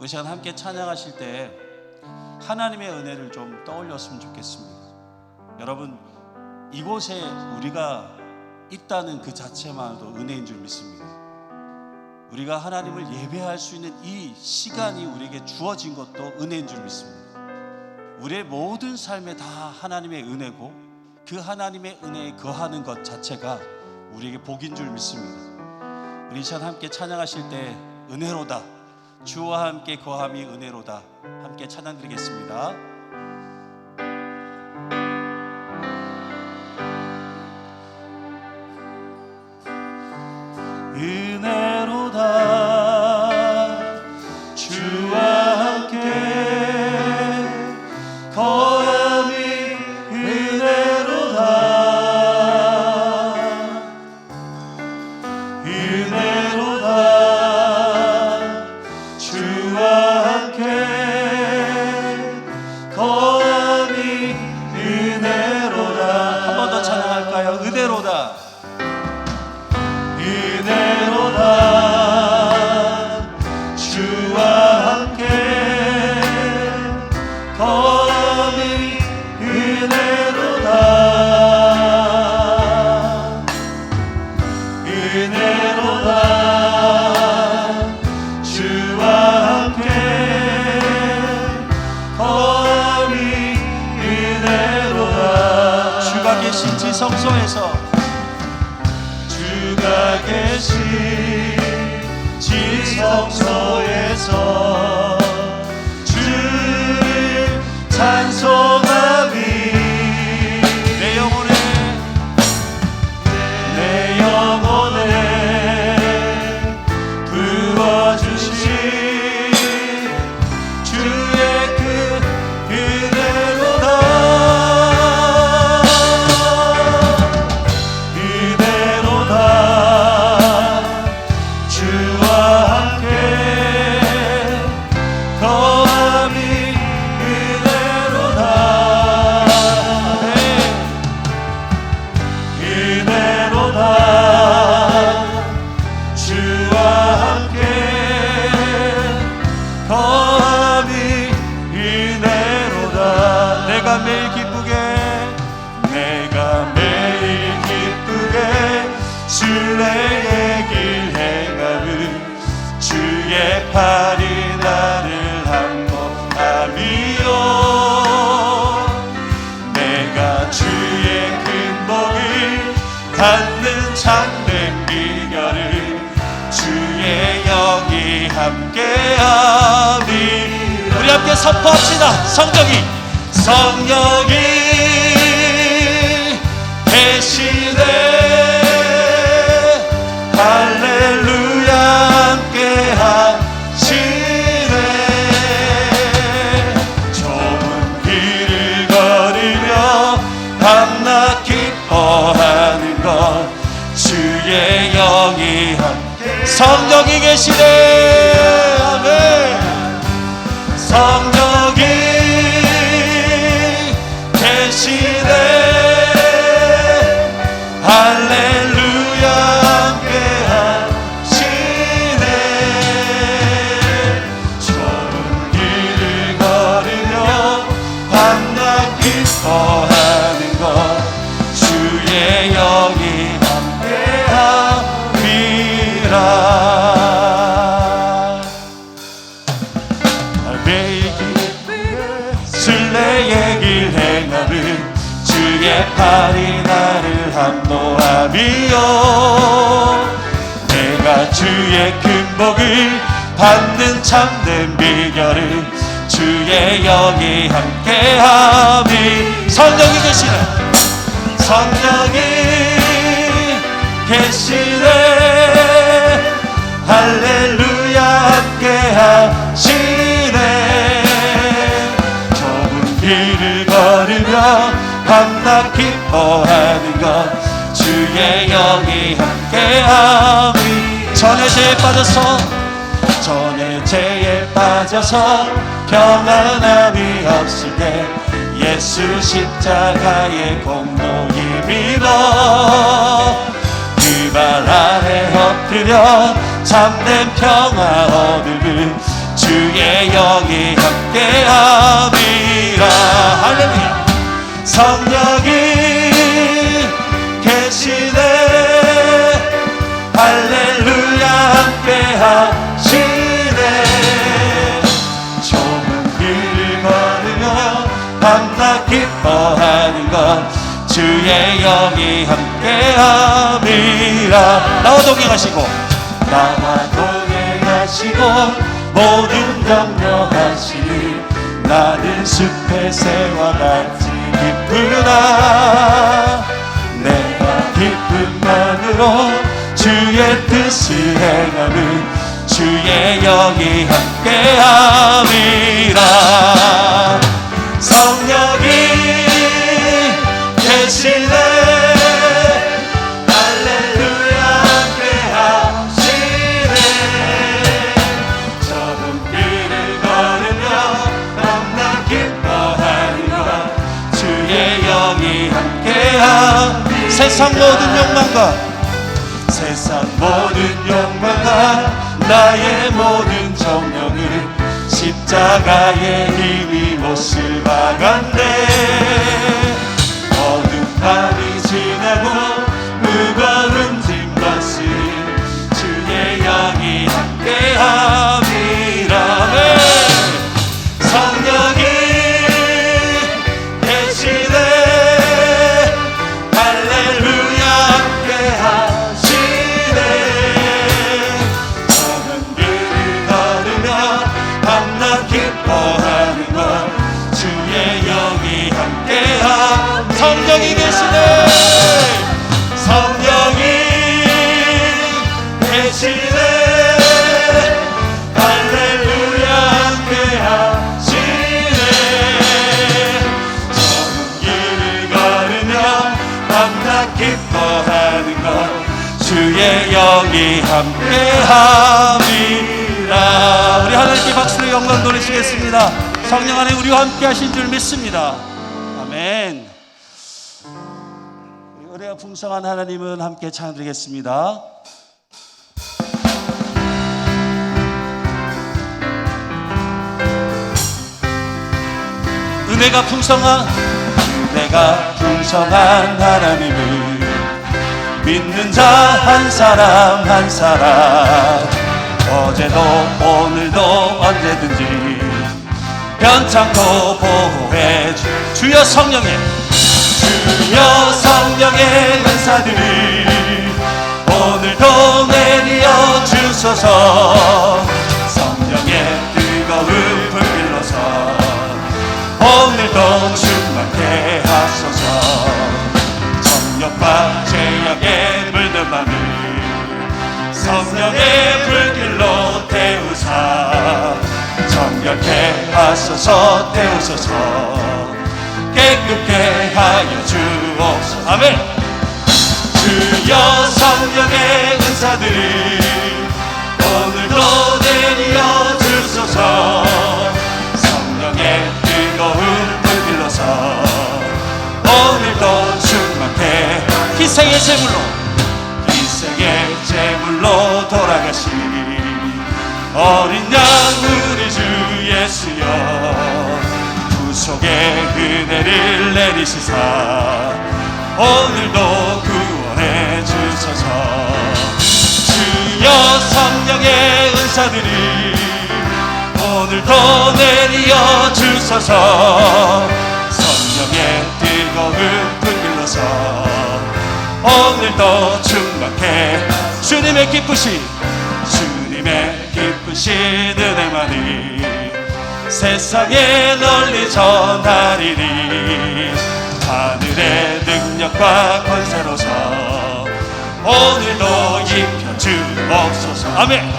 우리 시간 함께 찬양하실 때 하나님의 은혜를 좀 떠올렸으면 좋겠습니다. 여러분, 이곳에 우리가 있다는 그 자체만으로도 은혜인 줄 믿습니다. 우리가 하나님을 예배할 수 있는 이 시간이 우리에게 주어진 것도 은혜인 줄 믿습니다. 우리의 모든 삶에 다 하나님의 은혜고, 그 하나님의 은혜에 거하는 것 자체가 우리에게 복인 줄 믿습니다. 우리 이 시간 함께 찬양하실 때 은혜로다, 주와 함께 거함이 은혜로다, 함께 찬양 드리겠습니다. 은혜로다, 주와 함께 거함이 은혜로다, 은혜로다, 주와 함께 거함이 은혜로다. 한 번 더 찬양할까요? 은혜로다, 은혜로다, 주와 함께 거함이 은혜로다, 은혜로다, 주와 함께 거함이 은혜로다. 주가 계신 지성소에서, 주가 계신 지성소에서 주를 찬송하리. 내 영혼에, 내 영혼에 부어주신 주의 그 은혜로다, 은혜로다, 주와 함께 거함이 은혜로다, 은혜로다, 주와 함께 거함이 은혜로다. 내가 매일 기쁘게, 내가 매일 기쁘게 순례의 길 행함은 주의 팔이 나를 함께함이요. 내가 주의 큰 복을 받는 참된 비결을 주의 영이 함께함이. 우리 함께 선포합시다. 성령이 계시네, 할렐루야 함께 하시네. 좁은 길을 걸으며 밤낮 기뻐하는 것 주의 영이 함께. 성령이 계시네, 아멘. 성령이 계시네, 할렐루야 함께 하시네. 좁은 길을 걸으며 밤낮 기뻐하는 것 주의 영이 함께함이라. 매일 기쁘게 순례의 길 행함은 주의 팔이 나를 함노함이요. 내가 주의 큰 복을 받는 참된 비결은 주의 영이 함께함이. 성령이 계시네, 성령이 계시네, 할렐루야 함께 하시네. 좁은 길을 걸으며 밤낮 기뻐하는 것 주의 영이 함께함이. 전에 죄에 빠져서 평안함이 없을 때 예수 십자가의 공로 힘입어 그 발 아래 엎드려 참된 평화 얻음을 주의 영이 함께함이라. 할렐루야. 성령이 계시네. 할렐루야. 함께하시네. 좁은 길을 걸으며 밤낮 기뻐하는 것 주의 영이 함께함이라. 나와 동행하시고 나와 동행하시고 모든 격려하시니 나는 숲의 새와 같이 기쁘나. 내가 기쁨만으로 주의 뜻을 행하는 주의 영이 함께함이라. 성령이 계시네. 할렐루야. 함께하시네. 좁은 길을 걸으며 밤낮 기뻐하는 것 주의 영이 함께함. 세상 모든 욕망과 나의 모든 정령을 십자가의 힘이 못을 박았네. 어둠 밤이 지나고 무거운 짐것을 주의 영이 함께함이라. 성령이 계시네. 할렐루야. 함께하시네. 좁은 길을 걸으며 밤낮 기뻐하는 것 주의 영이 함께함. 성령이 계시네. 성령이 계시네. 할렐루야. 함께하시네. 좁은 길을 걸으며 밤낮 기뻐하는 것 주의 영이 함께함이라. 우리 하나님께 박수로 영광 돌리시겠습니다. 성령 안에 우리와 함께 하신 줄 믿습니다. 아멘. 은혜가 풍성한 하나님은 함께 찬양드리겠습니다. 은혜가 풍성한 하나님을 믿는 자 한 사람 한 사람 어제도 오늘도 언제든지 변창고 보호해 주여. 성령의 은사들이 오늘도 내려 주소서. 성령의 뜨거운 불길로서 오늘도 충만케 하소서. 정욕과 죄악에 물든 맘을 성령의 불길로 태우사 정결케 하소서. 태우소서. 깨끗게 하여 주옵소서. 아멘. 주여 성령의 은사들이 오늘도 내려 주소서. 성령의 뜨거운 불길로서 오늘도 충만케 희생의 제물로 돌아가신 어린 양 우리 주 예수여. 구속의 은혜를 내리시사 오늘도 구원해 주소서. 주여 성령의 은사들이 오늘도 내려 주소서. 성령의 뜨거운 불길로서 오늘도 충만케 주님의 기쁘신 은혜만이 세상에 널리 전하리니 하늘의 능력과 권세로서 오늘도 입혀주옵소서. 아멘.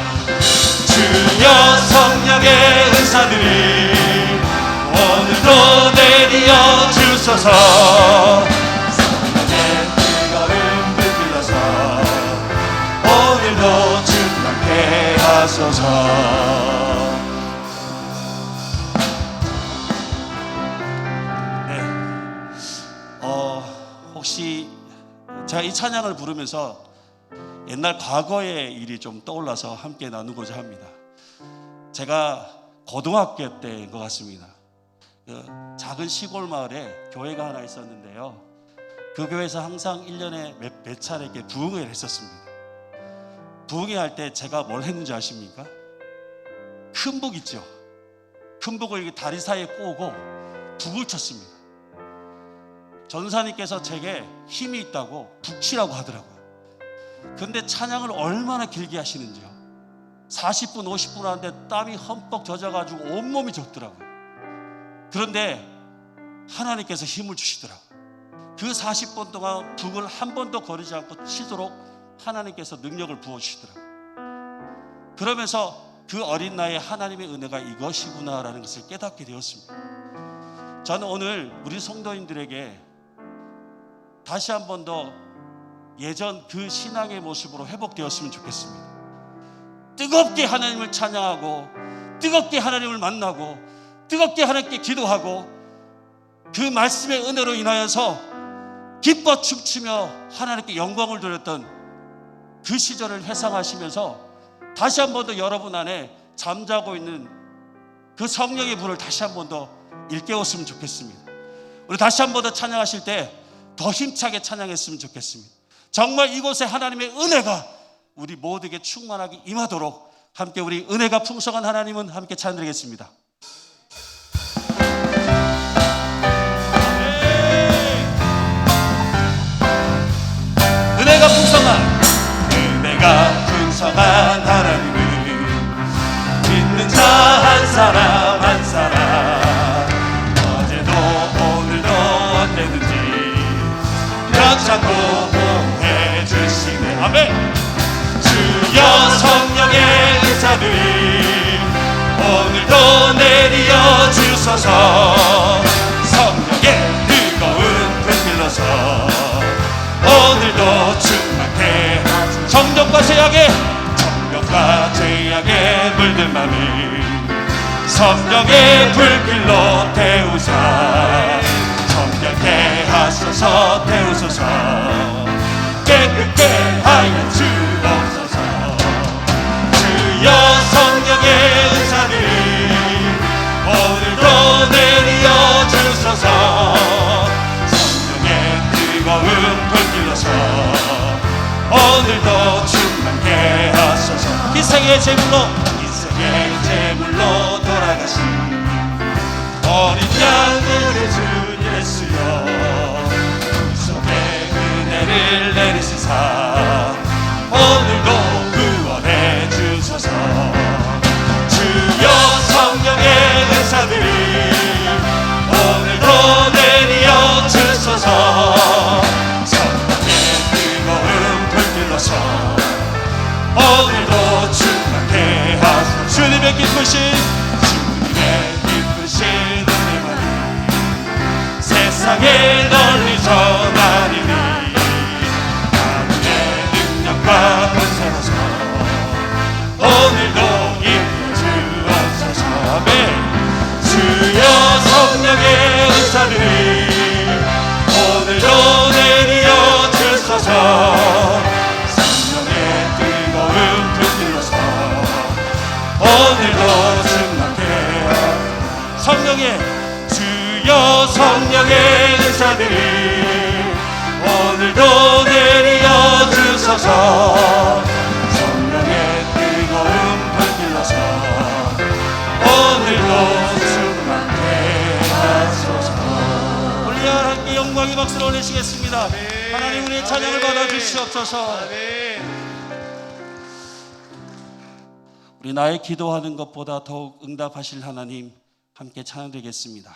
주여 성령의 은사들이 오늘도 내려 주소서. 성령의 뜨거운 불길로서 오늘도 충만케 하소서. 혹시 제가 이 찬양을 부르면서 옛날 과거의 일이 좀 떠올라서 함께 나누고자 합니다. 제가 고등학교 때인 것 같습니다. 그 작은 시골 마을에 교회가 하나 있었는데요. 그 교회에서 항상 1년에 몇 차례 이렇게 부흥회를 했었습니다. 부흥회 할 때 제가 뭘 했는지 아십니까? 큰 북 있죠. 큰 북을 이렇게 다리 사이에 꼬고 북을 쳤습니다. 전사님께서 제게 힘이 있다고 북치라고 하더라고요. 근데 찬양을 얼마나 길게 하시는지요. 40분 50분 하는데 땀이 흠뻑 젖어가지고 온몸이 젖더라고요. 그런데 하나님께서 힘을 주시더라고요. 그 40분 동안 북을 한 번도 거리지 않고 치도록 하나님께서 능력을 부어주시더라고요. 그러면서 그 어린 나이에 하나님의 은혜가 이것이구나라는 것을 깨닫게 되었습니다. 저는 오늘 우리 성도님들에게 다시 한 번 더 예전 그 신앙의 모습으로 회복되었으면 좋겠습니다. 뜨겁게 하나님을 찬양하고 뜨겁게 하나님을 만나고 뜨겁게 하나님께 기도하고 그 말씀의 은혜로 인하여서 기뻐 춤추며 하나님께 영광을 돌렸던 그 시절을 회상하시면서 다시 한 번 더 여러분 안에 잠자고 있는 그 성령의 불을 다시 한 번 더 일깨웠으면 좋겠습니다. 우리 다시 한 번 더 찬양하실 때 더 힘차게 찬양했으면 좋겠습니다. 정말 이곳에 하나님의 은혜가 우리 모두에게 충만하게 임하도록 함께 우리 은혜가 풍성한 하나님은 함께 찬양드리겠습니다. 은혜가 풍성한 하나님을 믿는 자 한 사람 한 사람 어제도 오늘도 언제든지 변찮고 보호해 주시네. 아멘. 주여 성령의 은사들이 오늘도 내려 주소서. 성령의 뜨거운 불길로서 오늘도 충만케 하소서. 정욕과 죄악에 물든 맘을 성령의 불길로 태우사 정결케 하소서. 태우소서. 깨끗게 하여 주옵소서. 주여 성령의 은사를 오늘도 내려 주소서. 성령의 뜨거운 불길로서 오늘도 충만케 하소서. 희생의 제물로 돌아가신 어린 양 우리 주 예수여 우리 속에 은혜를 내리시사 오늘도 구원해 주소서. 주여 성령의 은사들이 오늘도 내려 주소서. 성령의 뜨거운 불길로서 오늘도 충만케 하소서. 주님의 기쁘신 은혜만이 세상에 널리 전하리니 하늘의 능력과 권세로서 오늘도 임해 주옵소서. 아멘. 주여 성령의 은사들이 오늘도 내려 주소서. 성령의 뜨거운 불길로서 오늘도 충만케 주여 성령의 은사들이 오늘도 내려 주소서. 성령의 뜨거운 불길로서 오늘도 충만케 하소서. 우리 하나님께 영광의 박수를 올리시겠습니다. 아멘. 하나님 우리의 찬양을 받아 주시옵소서. 우리 나의 기도하는 것보다 더욱 응답하실 하나님 함께 찬양드리겠습니다.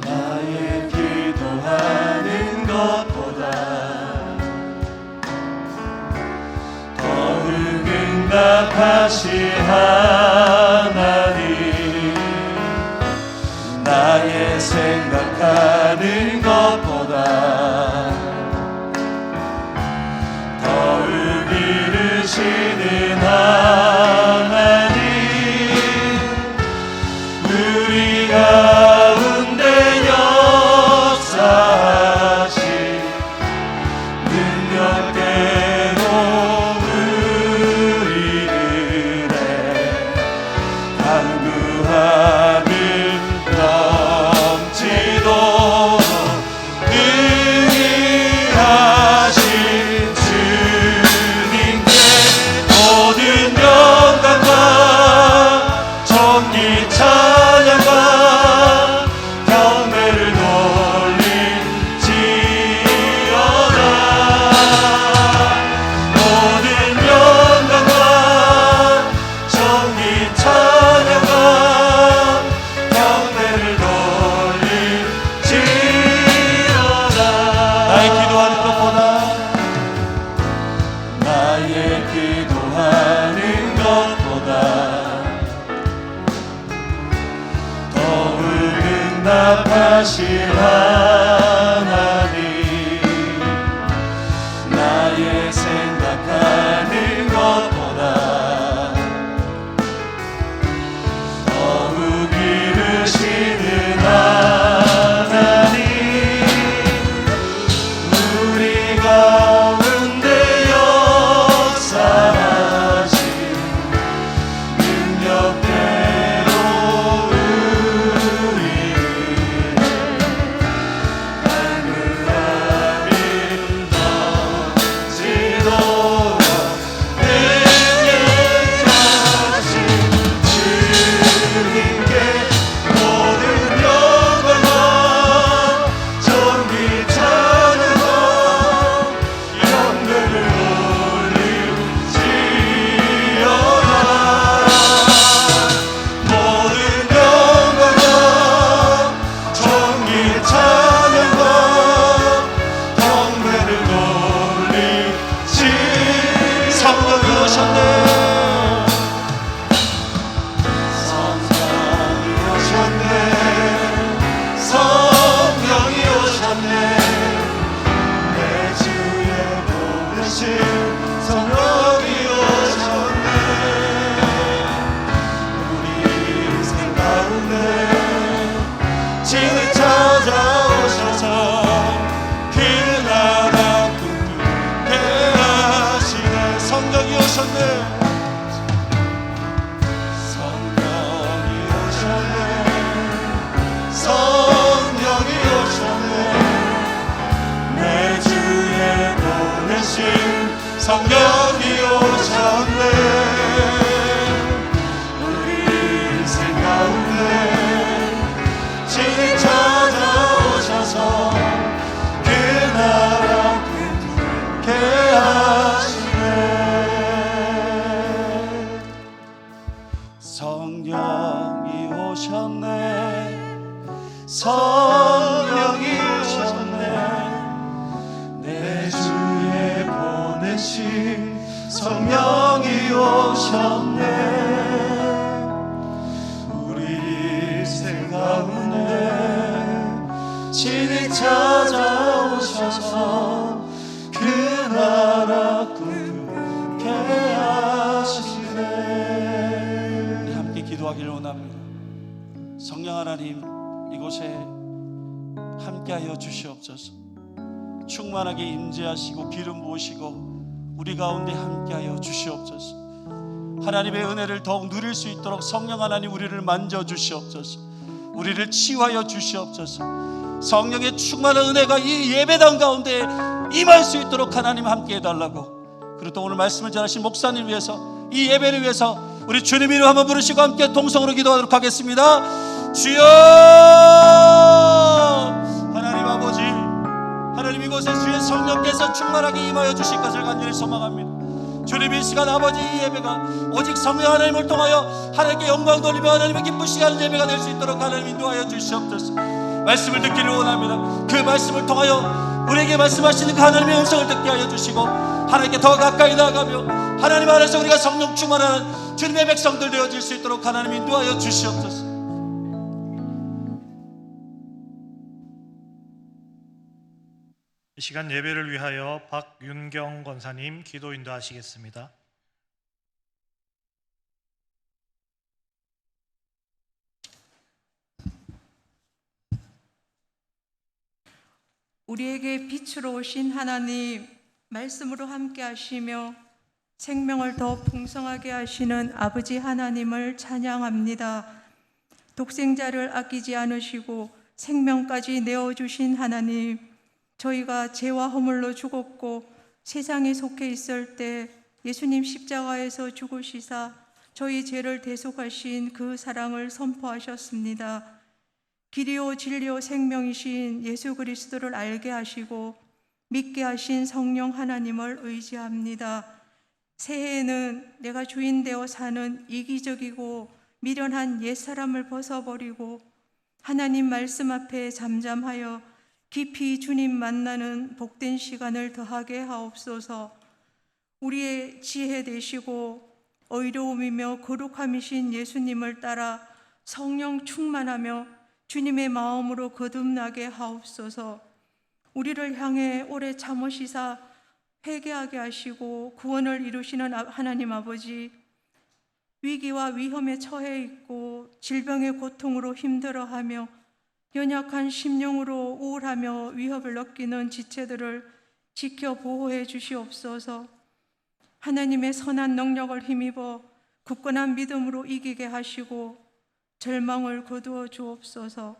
나의 기도하는 것보다 더욱 응답하실 하나님, 나의 생각하는 것보다 이루시는 하나님, 우리 가운데 역사하신 능력대로 우리들의 강구함을 넘치도록 능히 하신 주님께 모든 영광과 정의 찬양과 경배를 돌릴지어다. 모든 영광과 정의 찬양과 경배를 돌릴지어다. 나의 기도하는 것보다 나의 기도하는 것보다 더욱 응답하실 하나님, 나의 생각하는 것보다 더욱 이루시는 하나님, 우리 가운데 역사하신 능력대로 우리를 강구함을 넘치도록 능히 하신 주님께 모든 영광과 정의 찬양과 영광을 올릴지어다. 모든 영광과 정의 찬양과 경배를 돌릴지. 성령이 오셨네. 성령이 오셨네. 성령이 오셨네. 내 주에 보내신 성령이 오셨네. 우리 인생 가운데 진을 찾아오셔서 그 나라 꿈꾸게 하시네. 성령이 오셨네. 성령이 오셨네. 성령이 오셨네. 내 주에 보내신 성령이 오셨네. 우리 인생 가운데 진히 찾아오셔서 그 나라 꿈꾸게 하시네. 성령이 오셨네. 성령이 오셨네. 내 주에 보내신 성령이 오셨네. 우리 인생 가운데 친히 찾아오셔서 그 나라 꿈꾸게 하시네. 우리 함께 기도하기를 원합니다. 성령 하나님, 이곳에 함께하여 주시옵소서. 충만하게 임재하시고 기름 부으시고 우리 가운데 함께하여 주시옵소서. 하나님의 은혜를 더욱 누릴 수 있도록 성령 하나님 우리를 만져 주시옵소서. 우리를 치유하여 주시옵소서. 성령의 충만한 은혜가 이 예배당 가운데 임할 수 있도록 하나님 함께 해달라고. 그리고 또 오늘 말씀을 전하신 목사님 위해서, 이 예배를 위해서 우리 주님 이름 한번 부르시고 함께 동성으로 기도하도록 하겠습니다. 주여, 하나님 아버지, 하나님 이곳에 주의 성령께서 충만하게 임하여 주실 것을 간절히 소망합니다. 주님, 이 시간 아버지, 이 예배가 오직 성령 하나님을 통하여 하나님께 영광 돌리며 하나님의 기쁘시게 하는 예배가 될 수 있도록 하나님 인도하여 주시옵소서. 말씀을 듣기를 원합니다. 그 말씀을 통하여 우리에게 말씀하시는 그 하나님의 음성을 듣게 하여 주시고 하나님께 더 가까이 나아가며 하나님 안에서 우리가 성령 충만하는 주님의 백성들 되어질 수 있도록 하나님 인도하여 주시옵소서. 이 시간 예배를 위하여 박윤경 권사님 기도 인도하시겠습니다. 우리에게 빛으로 오신 하나님, 말씀으로 함께 하시며 생명을 더 풍성하게 하시는 아버지 하나님을 찬양합니다. 독생자를 아끼지 않으시고 생명까지 내어주신 하나님, 저희가 죄와 허물로 죽었고 세상에 속해 있을 때 예수님 십자가에서 죽으시사 저희 죄를 대속하신 그 사랑을 선포하셨습니다. 길이요 진리요 생명이신 예수 그리스도를 알게 하시고 믿게 하신 성령 하나님을 의지합니다. 새해에는 내가 주인 되어 사는 이기적이고 미련한 옛사람을 벗어버리고 하나님 말씀 앞에 잠잠하여 깊이 주님 만나는 복된 시간을 더하게 하옵소서. 우리의 지혜 되시고 의로움이며 거룩함이신 예수님을 따라 성령 충만하며 주님의 마음으로 거듭나게 하옵소서. 우리를 향해 오래 참으시사 회개하게 하시고 구원을 이루시는 하나님 아버지, 위기와 위험에 처해 있고 질병의 고통으로 힘들어하며 연약한 심령으로 우울하며 위협을 느끼는 지체들을 지켜 보호해 주시옵소서. 하나님의 선한 능력을 힘입어 굳건한 믿음으로 이기게 하시고 절망을 거두어 주옵소서.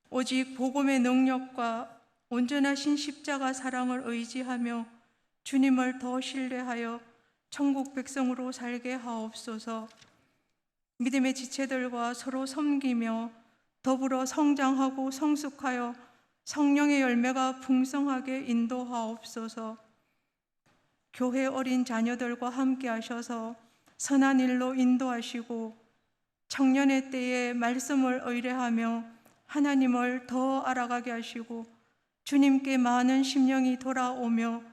오직 복음의 능력과 온전하신 십자가 사랑을 의지하며 주님을 더 신뢰하여 천국 백성으로 살게 하옵소서. 믿음의 지체들과 서로 섬기며 더불어 성장하고 성숙하여 성령의 열매가 풍성하게 인도하옵소서. 교회 어린 자녀들과 함께 하셔서 선한 일로 인도하시고 청년의 때에 말씀을 의뢰하며 하나님을 더 알아가게 하시고 주님께 많은 심령이 돌아오며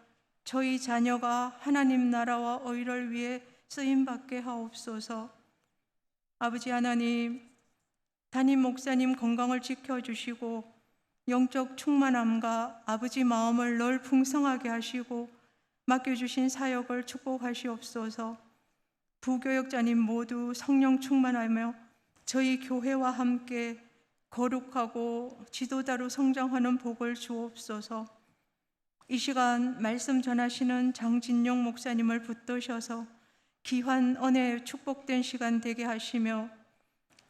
저희 자녀가 하나님 나라와 의를 위해 쓰임받게 하옵소서. 아버지 하나님, 담임 목사님 건강을 지켜주시고 영적 충만함과 아버지 마음을 늘 풍성하게 하시고 맡겨주신 사역을 축복하시옵소서. 부교역자님 모두 성령 충만하며 저희 교회와 함께 거룩하고 지도자로 성장하는 복을 주옵소서. 이 시간 말씀 전하시는 장진용 목사님을 붙드셔서 귀한 은혜 축복된 시간 되게 하시며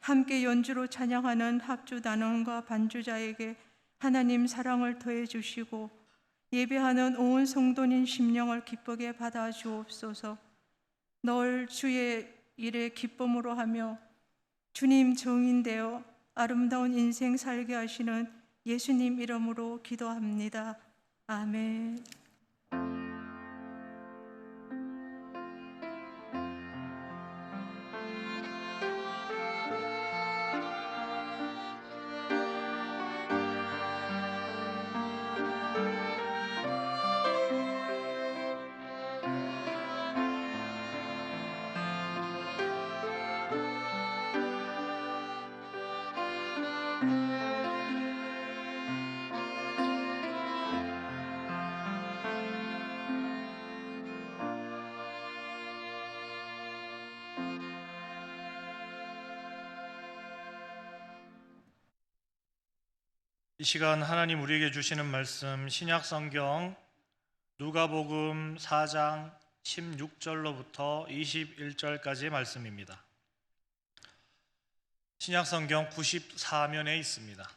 함께 연주로 찬양하는 합주단원과 반주자에게 하나님 사랑을 더해 주시고 예배하는 온 성도님 심령을 기쁘게 받아 주옵소서. 늘 주의 일에 기쁨으로 하며 주님 정인되어 아름다운 인생 살게 하시는 예수님 이름으로 기도합니다. 아멘. 이 시간 하나님 우리에게 주시는 말씀 신약 성경 누가복음 4장 16절로부터 21절까지의 말씀입니다. 신약 성경 94면에 있습니다.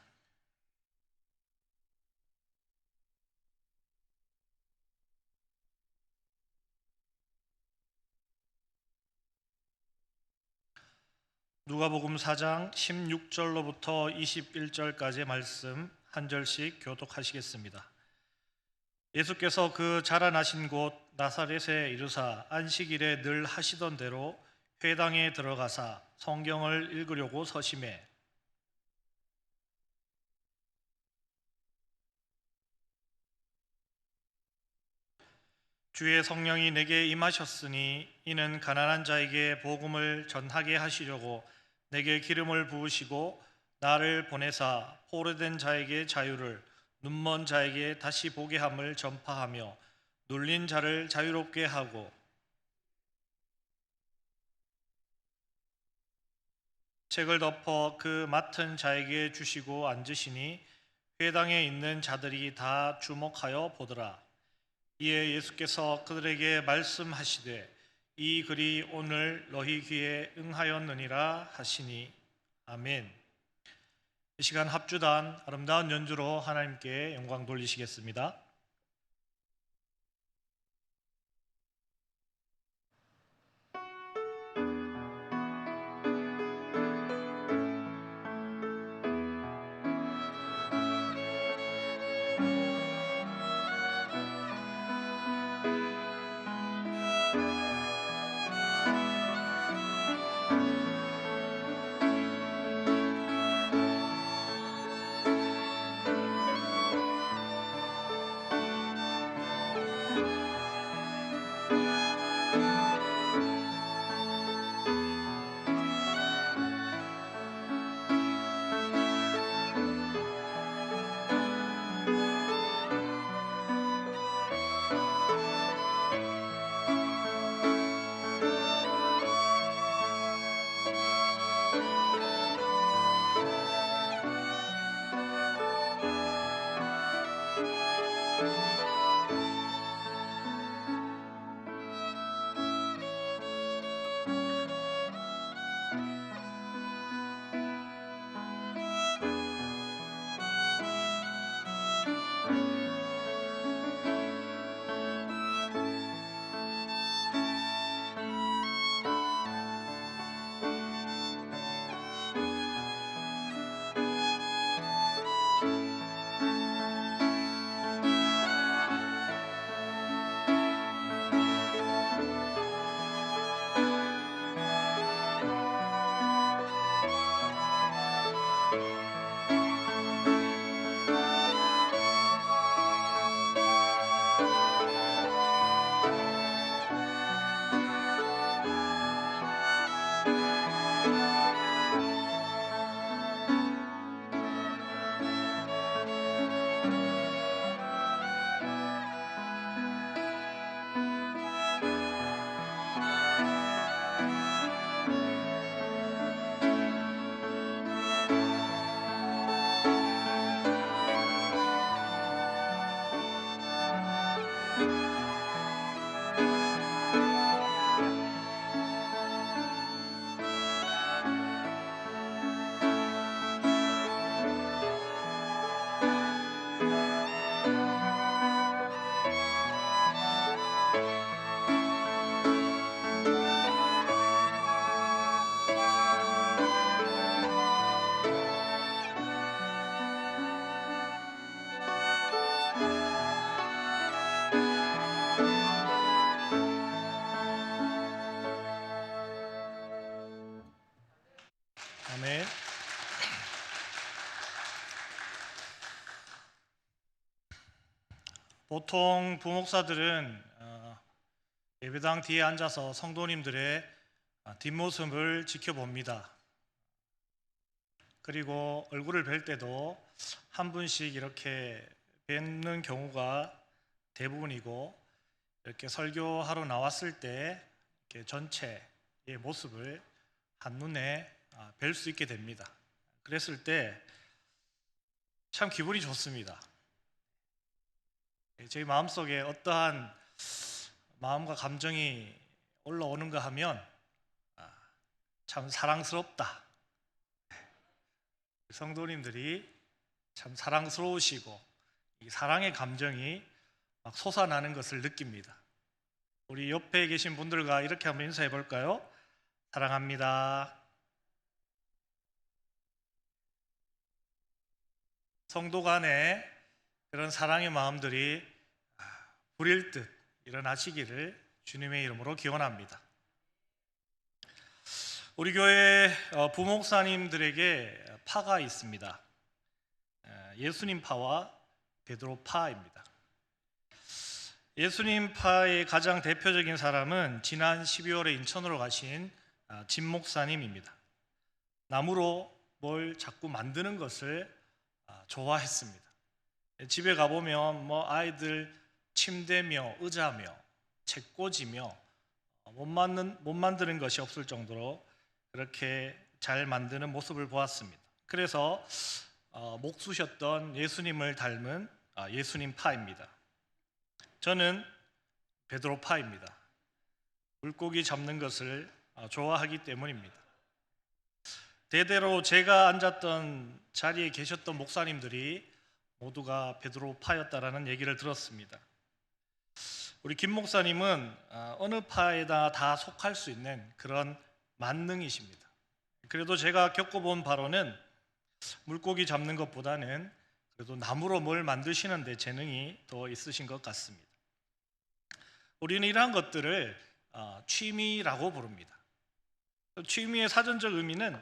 누가복음 4장 16절로부터 21절까지의 말씀 한 절씩 교독하시겠습니다. 예수께서 그 자라나신 곳 나사렛에 이르사 안식일에 늘 하시던 대로 회당에 들어가사 성경을 읽으려고 서심해 주의 성령이 내게 임하셨으니 이는 가난한 자에게 복음을 전하게 하시려고 내게 기름을 부으시고 나를 보내사 포로된 자에게 자유를 눈먼 자에게 다시 보게 함을 전파하며 눌린 자를 자유롭게 하고 책을 덮어 그 맡은 자에게 주시고 앉으시니 회당에 있는 자들이 다 주목하여 보더라. 이에 예수께서 그들에게 말씀하시되 이 글이 오늘 너희 귀에 응하였느니라 하시니 아멘. 이 시간 합주단 아름다운 연주로 하나님께 영광 돌리시겠습니다. 아멘. 보통 부목사들은 예배당 뒤에 앉아서 성도님들의 뒷모습을 지켜봅니다. 그리고 얼굴을 뵐 때도 한 분씩 이렇게 뵙는 경우가 대부분이고, 이렇게 설교하러 나왔을 때 이렇게 전체의 모습을 한눈에 뵐 수 있게 됩니다. 그랬을 때 참 기분이 좋습니다. 저희 마음속에 어떠한 마음과 감정이 올라오는가 하면 참 사랑스럽다. 성도님들이 참 사랑스러우시고 이 사랑의 감정이 막 솟아나는 것을 느낍니다. 우리 옆에 계신 분들과 이렇게 한번 인사해 볼까요? 사랑합니다. 성도 간에 그런 사랑의 마음들이 불일 듯 일어나시기를 주님의 이름으로 기원합니다. 우리 교회 부목사님들에게 파가 있습니다. 예수님 파와 베드로 파입니다. 예수님 파의 가장 대표적인 사람은 지난 12월에 인천으로 가신 진 목사님입니다. 나무로 뭘 자꾸 만드는 것을 좋아했습니다. 집에 가보면 아이들 침대며 의자며 책꽂이며 못 만드는 것이 없을 정도로 그렇게 잘 만드는 모습을 보았습니다. 그래서 목수셨던 예수님을 닮은 예수님파입니다. 저는 베드로파입니다. 물고기 잡는 것을 좋아하기 때문입니다. 대대로 제가 앉았던 자리에 계셨던 목사님들이 모두가 베드로파였다라는 얘기를 들었습니다. 우리 김 목사님은 어느 파에다 다 속할 수 있는 그런 만능이십니다. 그래도 제가 겪어본 바로는 물고기 잡는 것보다는 그래도 나무로 뭘 만드시는 데 재능이 더 있으신 것 같습니다. 우리는 이러한 것들을 취미라고 부릅니다. 취미의 사전적 의미는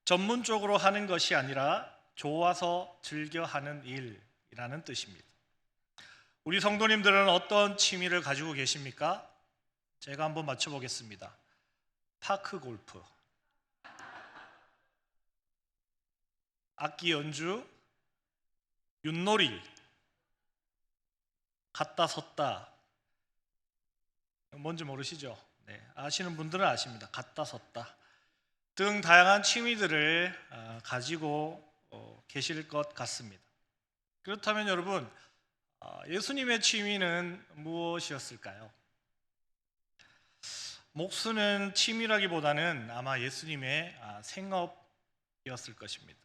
전문적으로 하는 것이 아니라 좋아서 즐겨 하는 일이라는 뜻입니다. 우리 성도님들은 어떤 취미를 가지고 계십니까? 제가 한번 맞춰보겠습니다. 파크 골프, 악기 연주, 윷놀이, 갔다 섰다. 뭔지 모르시죠? 네, 아시는 분들은 아십니다. 갔다 섰다 등 다양한 취미들을 가지고 계실 것 같습니다. 그렇다면 여러분, 예수님의 취미는 무엇이었을까요? 목수는 취미라기보다는 아마 예수님의 생업이었을 것입니다.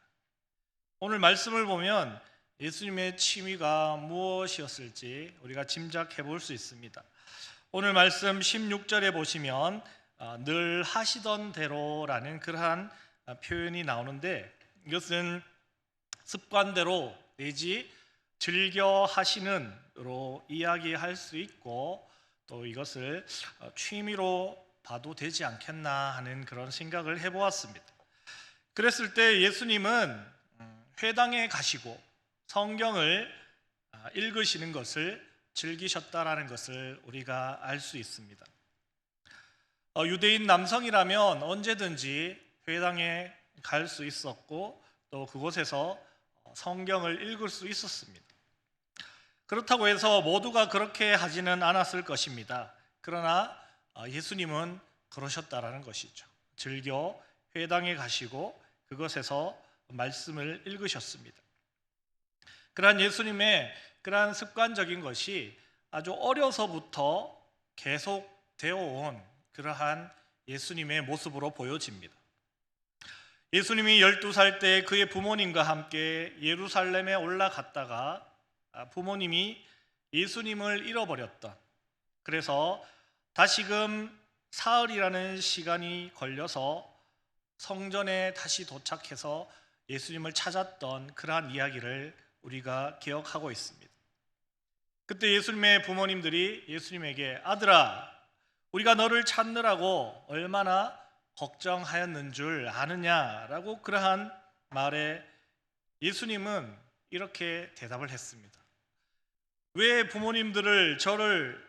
오늘 말씀을 보면 예수님의 취미가 무엇이었을지 우리가 짐작해 볼 수 있습니다. 오늘 말씀 16절에 보시면 늘 하시던 대로라는 그러한 표현이 나오는데, 이것은 습관대로 내지 즐겨 하시는으로 이야기할 수 있고, 또 이것을 취미로 봐도 되지 않겠나 하는 그런 생각을 해보았습니다. 그랬을 때 예수님은 회당에 가시고 성경을 읽으시는 것을 즐기셨다라는 것을 우리가 알 수 있습니다. 유대인 남성이라면 언제든지 회당에 갈 수 있었고, 또 그곳에서 성경을 읽을 수 있었습니다. 그렇다고 해서 모두가 그렇게 하지는 않았을 것입니다. 그러나 예수님은 그러셨다라는 것이죠. 즐겨 회당에 가시고 그것에서 말씀을 읽으셨습니다. 그러한 예수님의 그러한 습관적인 것이 아주 어려서부터 계속되어 온 그러한 예수님의 모습으로 보여집니다. 예수님이 12살 때 그의 부모님과 함께 예루살렘에 올라갔다가 부모님이 예수님을 잃어버렸던, 그래서 다시금 사흘이라는 시간이 걸려서 성전에 다시 도착해서 예수님을 찾았던 그러한 이야기를 우리가 기억하고 있습니다. 그때 예수님의 부모님들이 예수님에게 아들아, 우리가 너를 찾느라고 얼마나 걱정하였는 줄 아느냐라고 그러한 말에 예수님은 이렇게 대답을 했습니다. 왜 부모님들을 저를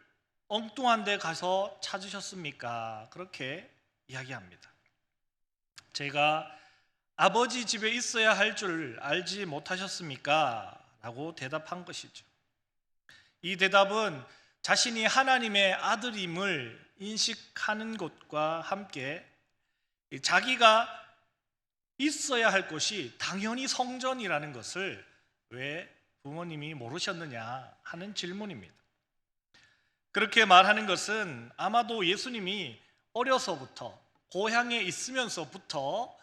엉뚱한 데 가서 찾으셨습니까? 그렇게 이야기합니다. 제가 아버지 집에 있어야 할 줄 알지 못하셨습니까? 라고 대답한 것이죠. 이 대답은 자신이 하나님의 아들임을 인식하는 것과 함께 자기가 있어야 할 곳이 당연히 성전이라는 것을 왜 부모님이 모르셨느냐 하는 질문입니다. 그렇게 말하는 것은 아마도 예수님이 어려서부터 고향에 있으면서부터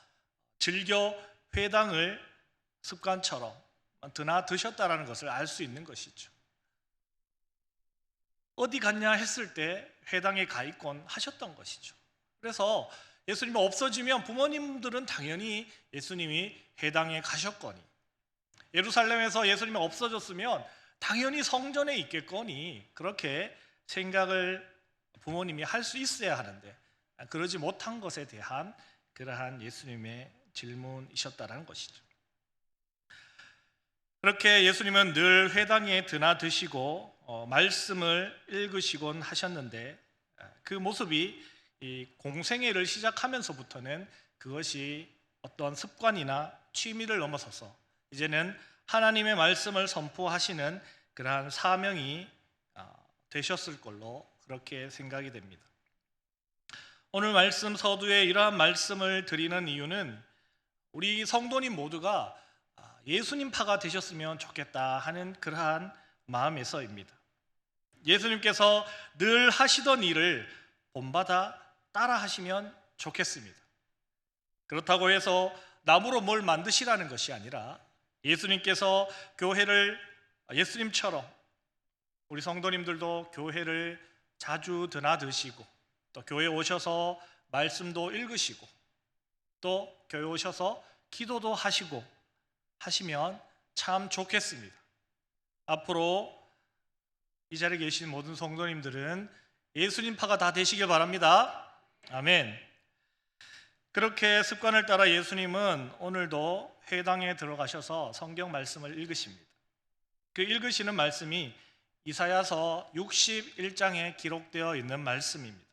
즐겨 회당을 습관처럼 드나드셨다라는 것을 알 수 있는 것이죠. 어디 갔냐 했을 때 회당에 가 있곤 하셨던 것이죠. 그래서 예수님이 없어지면 부모님들은 당연히 예수님이 회당에 가셨거니, 예루살렘에서 예수님이 없어졌으면 당연히 성전에 있겠거니, 그렇게 생각을 부모님이 할 수 있어야 하는데 그러지 못한 것에 대한 그러한 예수님의 질문이셨다라는 것이죠. 그렇게 예수님은 늘 회당에 드나드시고 말씀을 읽으시곤 하셨는데, 그 모습이 이 공생애를 시작하면서부터는 그것이 어떤 습관이나 취미를 넘어서서 이제는 하나님의 말씀을 선포하시는 그러한 사명이 되셨을 걸로 그렇게 생각이 됩니다. 오늘 말씀 서두에 이러한 말씀을 드리는 이유는 우리 성도님 모두가 예수님파가 되셨으면 좋겠다 하는 그러한 마음에서입니다. 예수님께서 늘 하시던 일을 본받아 따라 하시면 좋겠습니다. 그렇다고 해서 나무로 뭘 만드시라는 것이 아니라 예수님께서 교회를 예수님처럼 우리 성도님들도 교회를 자주 드나드시고 또 교회에 오셔서 말씀도 읽으시고 또 교회에 오셔서 기도도 하시고 하시면 참 좋겠습니다. 앞으로 이 자리에 계신 모든 성도님들은 예수님파가 다 되시길 바랍니다. 아멘. 그렇게 습관을 따라 예수님은 오늘도 회당에 들어가셔서 성경 말씀을 읽으십니다. 그 읽으시는 말씀이 이사야서 61장에 기록되어 있는 말씀입니다.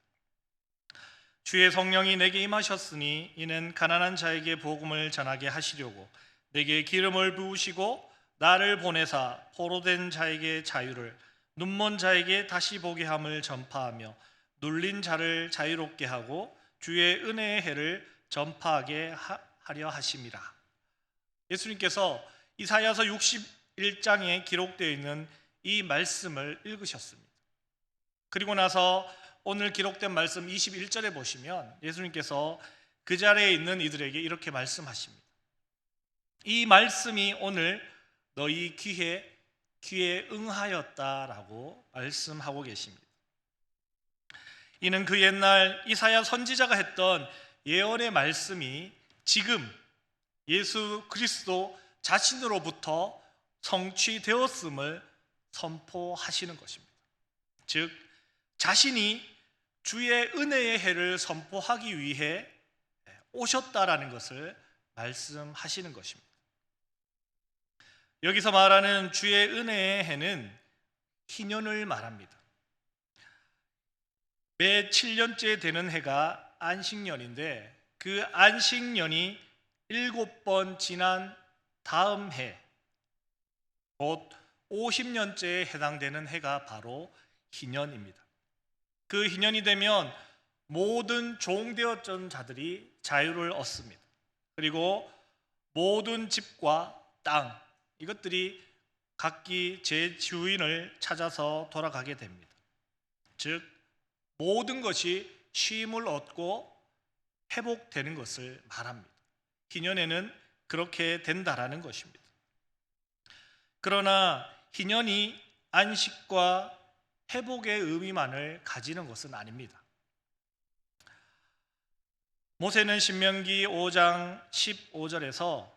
주의 성령이 내게 임하셨으니 이는 가난한 자에게 복음을 전하게 하시려고 내게 기름을 부으시고 나를 보내사 포로된 자에게 자유를 눈먼 자에게 다시 보게 함을 전파하며 눌린 자를 자유롭게 하고 주의 은혜의 해를 전파하게 하려 하심이라. 예수님께서 이사야서 61장에 기록되어 있는 이 말씀을 읽으셨습니다. 그리고 나서 오늘 기록된 말씀 21절에 보시면 예수님께서 그 자리에 있는 이들에게 이렇게 말씀하십니다. 이 말씀이 오늘 너희 귀에 응하였다라고 말씀하고 계십니다. 이는 그 옛날 이사야 선지자가 했던 예언의 말씀이 지금 예수 그리스도 자신으로부터 성취되었음을 선포하시는 것입니다. 즉 자신이 주의 은혜의 해를 선포하기 위해 오셨다라는 것을 말씀하시는 것입니다. 여기서 말하는 주의 은혜의 해는 희년을 말합니다. 매 7년째 되는 해가 안식년인데 그 안식년이 7번 지난 다음 해, 곧 50년째에 해당되는 해가 바로 희년입니다. 그 희년이 되면 모든 종되었던 자들이 자유를 얻습니다. 그리고 모든 집과 땅, 이것들이 각기 제 주인을 찾아서 돌아가게 됩니다. 즉 모든 것이 쉼을 얻고 회복되는 것을 말합니다. 희년에는 그렇게 된다라는 것입니다. 그러나 희년이 안식과 회복의 의미만을 가지는 것은 아닙니다. 모세는 신명기 5장 15절에서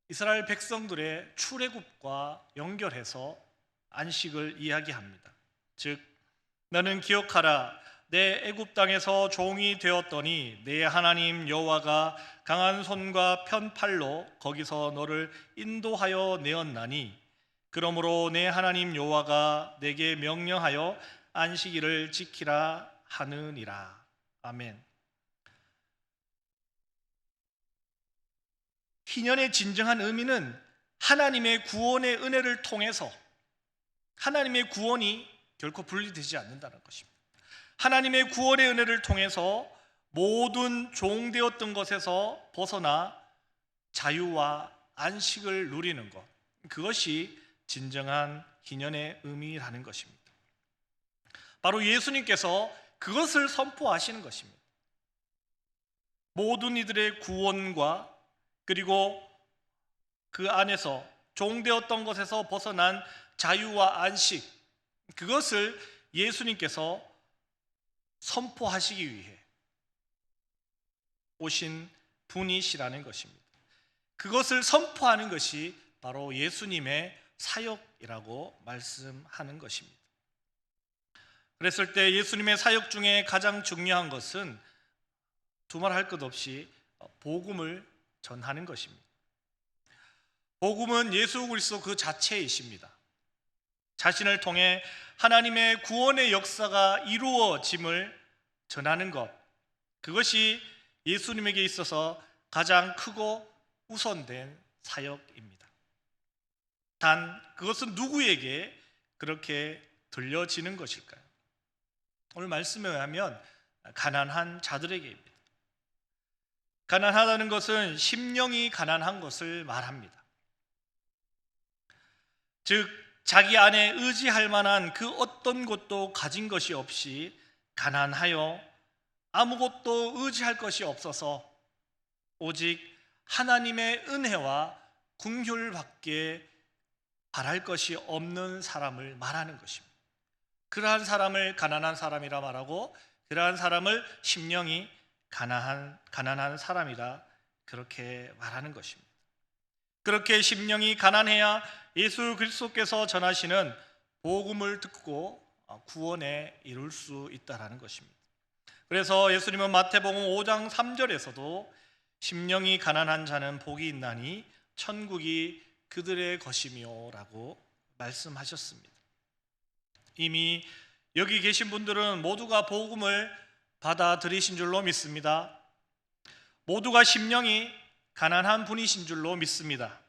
이스라엘 백성들의 출애굽과 연결해서 안식을 이야기합니다. 즉 너는 기억하라, 내 애굽 땅에서 종이 되었더니 내 하나님 여호와가 강한 손과 편팔로 거기서 너를 인도하여 내었나니 그러므로 내 하나님 여호와가 내게 명령하여 안식일을 지키라 하느니라. 아멘. 희년의 진정한 의미는 하나님의 구원의 은혜를 통해서 하나님의 구원이 결코 분리되지 않는다는 것입니다. 하나님의 구원의 은혜를 통해서 모든 종되었던 것에서 벗어나 자유와 안식을 누리는 것, 그것이 진정한 희년의 의미라는 것입니다. 바로 예수님께서 그것을 선포하시는 것입니다. 모든 이들의 구원과 그리고 그 안에서 종되었던 것에서 벗어난 자유와 안식, 그것을 예수님께서 선포하시기 위해 오신 분이시라는 것입니다. 그것을 선포하는 것이 바로 예수님의 사역이라고 말씀하는 것입니다. 그랬을 때 예수님의 사역 중에 가장 중요한 것은 두말할 것 없이 복음을 전하는 것입니다. 복음은 예수 그리스도 그 자체이십니다. 자신을 통해 하나님의 구원의 역사가 이루어짐을 전하는 것, 그것이 예수님에게 있어서 가장 크고 우선된 사역입니다. 단 그것은 누구에게 그렇게 들려지는 것일까요? 오늘 말씀에 의하면 가난한 자들에게입니다. 가난하다는 것은 심령이 가난한 것을 말합니다. 즉 자기 안에 의지할 만한 그 어떤 것도 가진 것이 없이 가난하여 아무것도 의지할 것이 없어서 오직 하나님의 은혜와 긍휼밖에 바랄 것이 없는 사람을 말하는 것입니다. 그러한 사람을 가난한 사람이라 말하고, 그러한 사람을 심령이 가난한 사람이라 그렇게 말하는 것입니다. 그렇게 심령이 가난해야 예수 그리스도께서 전하시는 복음을 듣고 구원에 이룰 수 있다라는 것입니다. 그래서 예수님은 마태복음 5장 3절에서도 심령이 가난한 자는 복이 있나니 천국이 그들의 것이며 라고 말씀하셨습니다. 이미 여기 계신 분들은 모두가 복음을 받아들이신 줄로 믿습니다. 모두가 심령이 가난한 분이신 줄로 믿습니다.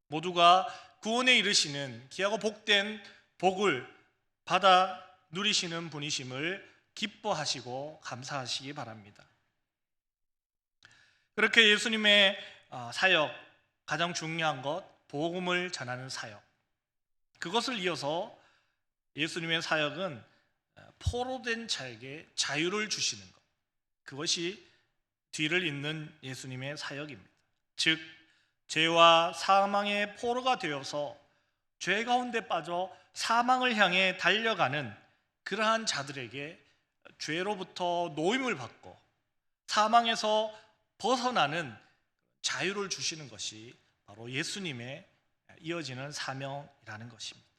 모두가 구원에 이르시는 귀하고 복된 복을 받아 누리시는 분이심을 기뻐하시고 감사하시기 바랍니다. 그렇게 예수님의 사역, 가장 중요한 것, 복음을 전하는 사역, 그것을 이어서 예수님의 사역은 포로된 자에게 자유를 주시는 것, 그것이 뒤를 잇는 예수님의 사역입니다. 즉 죄와 사망의 포로가 되어서 죄 가운데 빠져 사망을 향해 달려가는 그러한 자들에게 죄로부터 노임을 받고 사망에서 벗어나는 자유를 주시는 것이 바로 예수님의 이어지는 사명이라는 것입니다.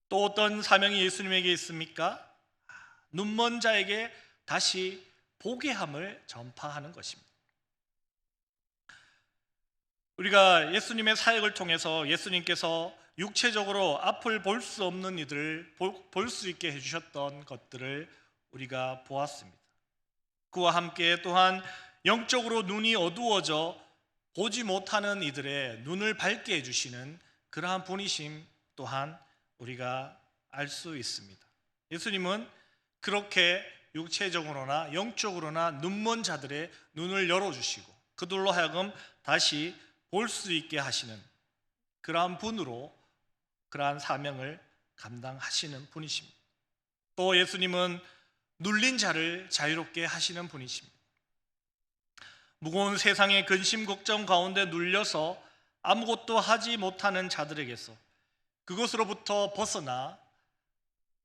또 어떤 사명이 예수님에게 있습니까? 눈먼 자에게 다시 보게 함을 전파하는 것입니다. 우리가 예수님의 사역을 통해서 예수님께서 육체적으로 앞을 볼 수 없는 이들을 볼 수 있게 해주셨던 것들을 우리가 보았습니다. 그와 함께 또한 영적으로 눈이 어두워져 보지 못하는 이들의 눈을 밝게 해주시는 그러한 분이심 또한 우리가 알 수 있습니다. 예수님은 그렇게 육체적으로나 영적으로나 눈먼 자들의 눈을 열어주시고 그들로 하여금 다시 볼 수 있게 하시는 그러한 분으로 그러한 사명을 감당하시는 분이십니다. 또 예수님은 눌린 자를 자유롭게 하시는 분이십니다. 무거운 세상의 근심 걱정 가운데 눌려서 아무것도 하지 못하는 자들에게서 그것으로부터 벗어나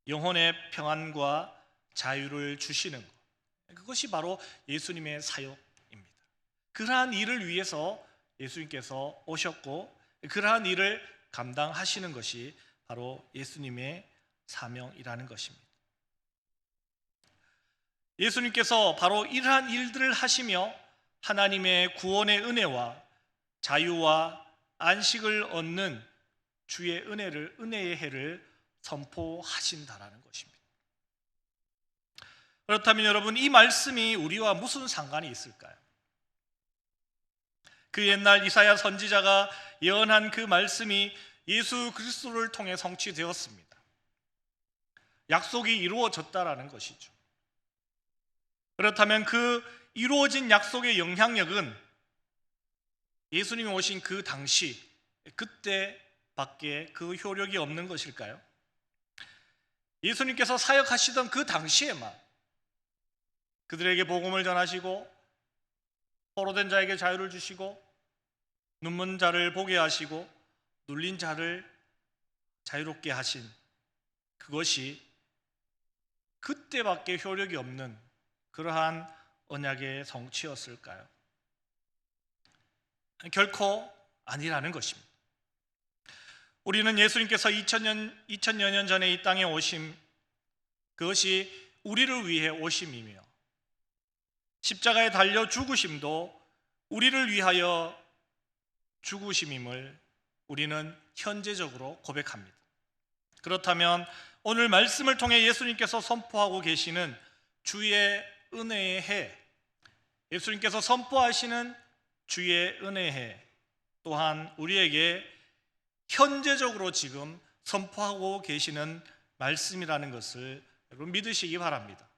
영혼의 평안과 자유를 주시는 것, 그것이 바로 예수님의 사역입니다. 그러한 일을 위해서 예수님께서 오셨고 그러한 일을 감당하시는 것이 바로 예수님의 사명이라는 것입니다. 예수님께서 바로 이러한 일들을 하시며 하나님의 구원의 은혜와 자유와 안식을 얻는 주의 은혜의 해를 선포하신다라는 것입니다. 그렇다면 여러분, 이 말씀이 우리와 무슨 상관이 있을까요? 그 옛날 이사야 선지자가 예언한 그 말씀이 예수 그리스도를 통해 성취되었습니다. 약속이 이루어졌다라는 것이죠. 그렇다면 그 이루어진 약속의 영향력은 예수님이 오신 그 당시, 그때밖에 그 효력이 없는 것일까요? 예수님께서 사역하시던 그 당시에만 그들에게 복음을 전하시고 포로된 자에게 자유를 주시고 눈먼 자를 보게 하시고 눌린 자를 자유롭게 하신 그것이 그때밖에 효력이 없는 그러한 언약의 성취였을까요? 결코 아니라는 것입니다. 우리는 예수님께서 2000여 년 전에 이 땅에 오심, 그것이 우리를 위해 오심이며 십자가에 달려 죽으심도 우리를 위하여 죽으심임을 우리는 현재적으로 고백합니다. 그렇다면 오늘 말씀을 통해 예수님께서 선포하고 계시는 주의 은혜의 해, 예수님께서 선포하시는 주의 은혜의 해 또한 우리에게 현재적으로 지금 선포하고 계시는 말씀이라는 것을 여러분 믿으시기 바랍니다.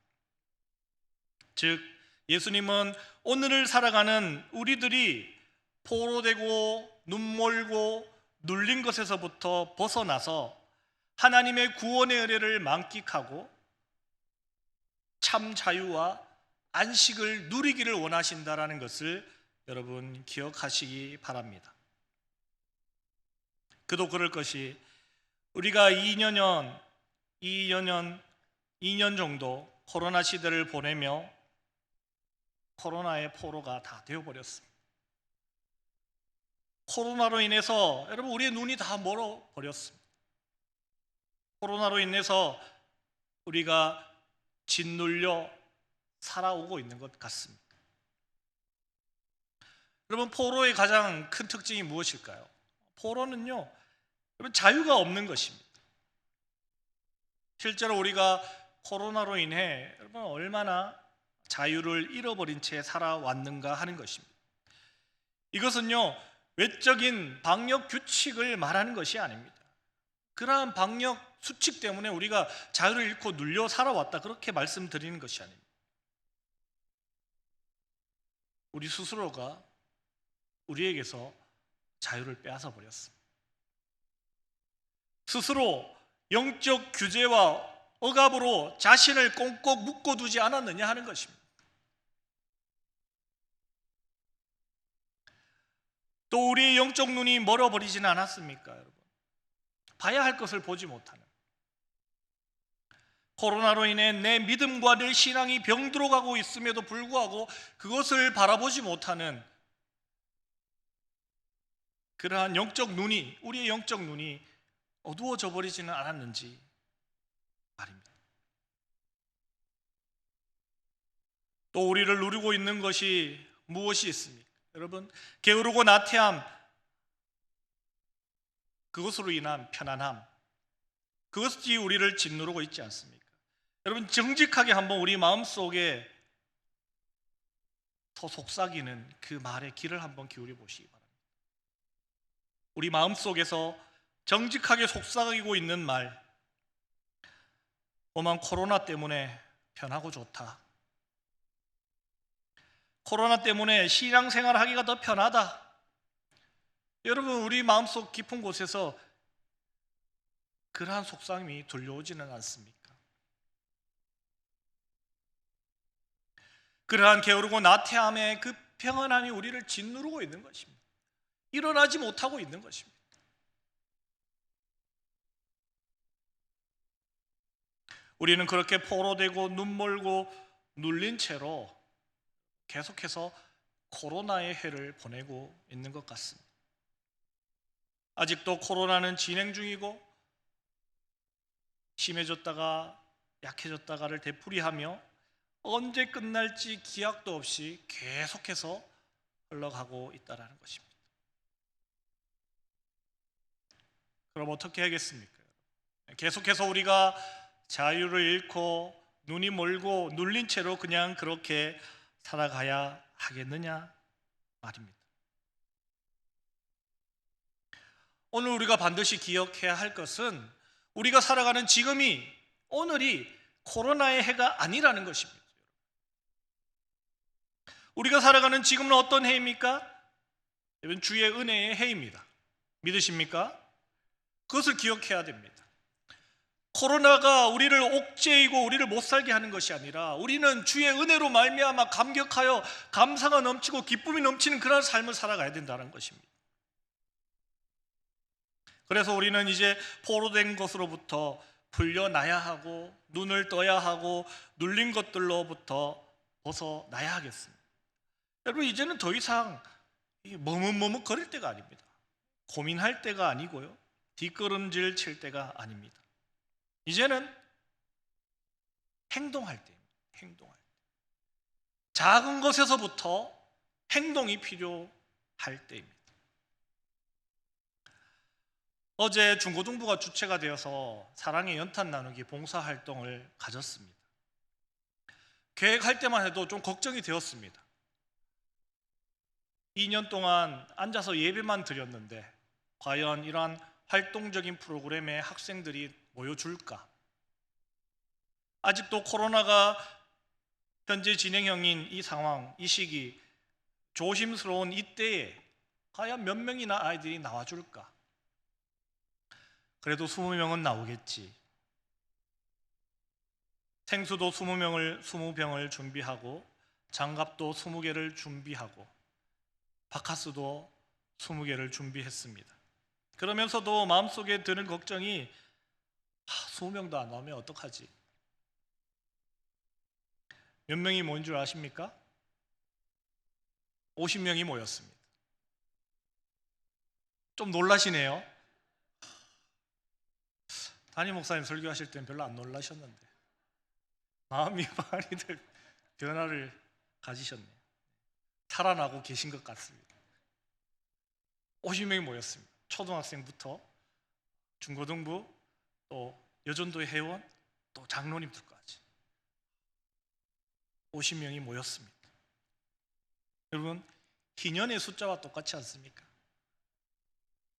즉 예수님은 오늘을 살아가는 우리들이 포로되고 눈멀고 눌린 것에서부터 벗어나서 하나님의 구원의 은혜를 만끽하고 참 자유와 안식을 누리기를 원하신다라는 것을 여러분 기억하시기 바랍니다. 그도 그럴 것이 우리가 2년 정도 코로나 시대를 보내며 코로나의 포로가 다 되어버렸습니다. 코로나로 인해서 여러분 우리의 눈이 다 멀어버렸습니다. 코로나로 인해서 우리가 짓눌려 살아오고 있는 것 같습니다. 여러분 포로의 가장 큰 특징이 무엇일까요? 포로는요, 여러분 자유가 없는 것입니다. 실제로 우리가 코로나로 인해 여러분 얼마나 자유를 잃어버린 채 살아왔는가 하는 것입니다. 이것은요, 외적인 방역 규칙을 말하는 것이 아닙니다. 그러한 방역 수칙 때문에 우리가 자유를 잃고 눌려 살아왔다, 그렇게 말씀드리는 것이 아닙니다. 우리 스스로가 우리에게서 자유를 빼앗아 버렸습니다. 스스로 영적 규제와 억압으로 자신을 꽁꽁 묶어두지 않았느냐 하는 것입니다. 또 우리의 영적 눈이 멀어버리지는 않았습니까, 여러분? 봐야 할 것을 보지 못하는, 코로나로 인해 내 믿음과 내 신앙이 병들어가고 있음에도 불구하고 그것을 바라보지 못하는 그러한 영적 눈이, 우리의 영적 눈이 어두워져 버리지는 않았는지 말입니다. 또 우리를 누리고 있는 것이 무엇이 있습니까? 여러분, 게으르고 나태함, 그것으로 인한 편안함, 그것이 우리를 짓누르고 있지 않습니까? 여러분, 정직하게 한번 우리 마음속에 더 속삭이는 그 말에 귀를 한번 기울여 보시기 바랍니다. 우리 마음속에서 정직하게 속삭이고 있는 말, 오만 코로나 때문에 편하고 좋다, 코로나 때문에 신앙생활 하기가 더 편하다. 여러분, 우리 마음속 깊은 곳에서 그러한 속삭임이 들려오지는 않습니까? 그러한 게으르고 나태함의 그 평안함이 우리를 짓누르고 있는 것입니다. 일어나지 못하고 있는 것입니다. 우리는 그렇게 포로되고 눈멀고 눌린 채로 계속해서 코로나의 해를 보내고 있는 것 같습니다. 아직도 코로나는 진행 중이고 심해졌다가 약해졌다가를 되풀이하며 언제 끝날지 기약도 없이 계속해서 흘러가고 있다는 것입니다. 그럼 어떻게 하겠습니까? 계속해서 우리가 자유를 잃고 눈이 멀고 눌린 채로 그냥 그렇게 살아가야 하겠느냐 말입니다. 오늘 우리가 반드시 기억해야 할 것은 우리가 살아가는 지금이, 오늘이 코로나의 해가 아니라는 것입니다. 우리가 살아가는 지금은 어떤 해입니까? 여러분, 주의 은혜의 해입니다. 믿으십니까? 그것을 기억해야 됩니다. 코로나가 우리를 옥죄이고 우리를 못 살게 하는 것이 아니라 우리는 주의 은혜로 말미암아 감격하여 감사가 넘치고 기쁨이 넘치는 그런 삶을 살아가야 된다는 것입니다. 그래서 우리는 이제 포로된 것으로부터 풀려나야 하고 눈을 떠야 하고 눌린 것들로부터 벗어나야 하겠습니다. 여러분, 이제는 더 이상 머뭇머뭇 거릴 때가 아닙니다. 고민할 때가 아니고요, 뒷걸음질 칠 때가 아닙니다. 이제는 행동할 때입니다. 행동할 때. 작은 것에서부터 행동이 필요할 때입니다. 어제 중고등부가 주체가 되어서 사랑의 연탄 나누기 봉사활동을 가졌습니다. 계획할 때만 해도 좀 걱정이 되었습니다. 2년 동안 앉아서 예배만 드렸는데 과연 이러한 활동적인 프로그램에 학생들이 모여줄까? 아직도 코로나가 현재 진행형인 이 상황, 이 시기, 조심스러운 이때에 과연 몇 명이나 아이들이 나와줄까? 그래도 20명은 나오겠지. 생수도 20병을 준비하고 장갑도 20개를 준비하고 바카스도 20개를 준비했습니다. 그러면서도 마음속에 드는 걱정이 20명도 안 나오면 어떡하지? 몇 명이 모인 줄 아십니까? 50명이 모였습니다. 좀 놀라시네요. 담임 목사님 설교하실 땐 별로 안 놀라셨는데 마음이 많이 변화를 가지셨네요. 살아나고 계신 것 같습니다. 50명이 모였습니다. 초등학생부터 중고등부, 또 여전도의 회원, 또 장로님들까지 50명이 모였습니다. 여러분, 희년의 숫자와 똑같지 않습니까?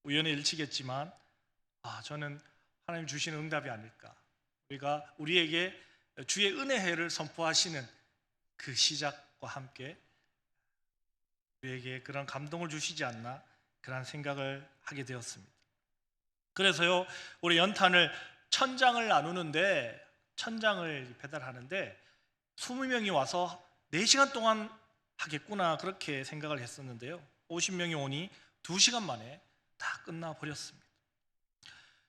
우연의 일치겠지만 저는 하나님 주시는 응답이 아닐까. 우리에게 주의 은혜해를 선포하시는 그 시작과 함께 우리에게 그런 감동을 주시지 않나, 그런 생각을 하게 되었습니다. 그래서요, 우리 연탄을 1000장을 나누는데, 1000장을 배달하는데 20명이 와서 4시간 동안 하겠구나, 그렇게 생각을 했었는데요, 50명이 오니 2시간 만에 다 끝나버렸습니다.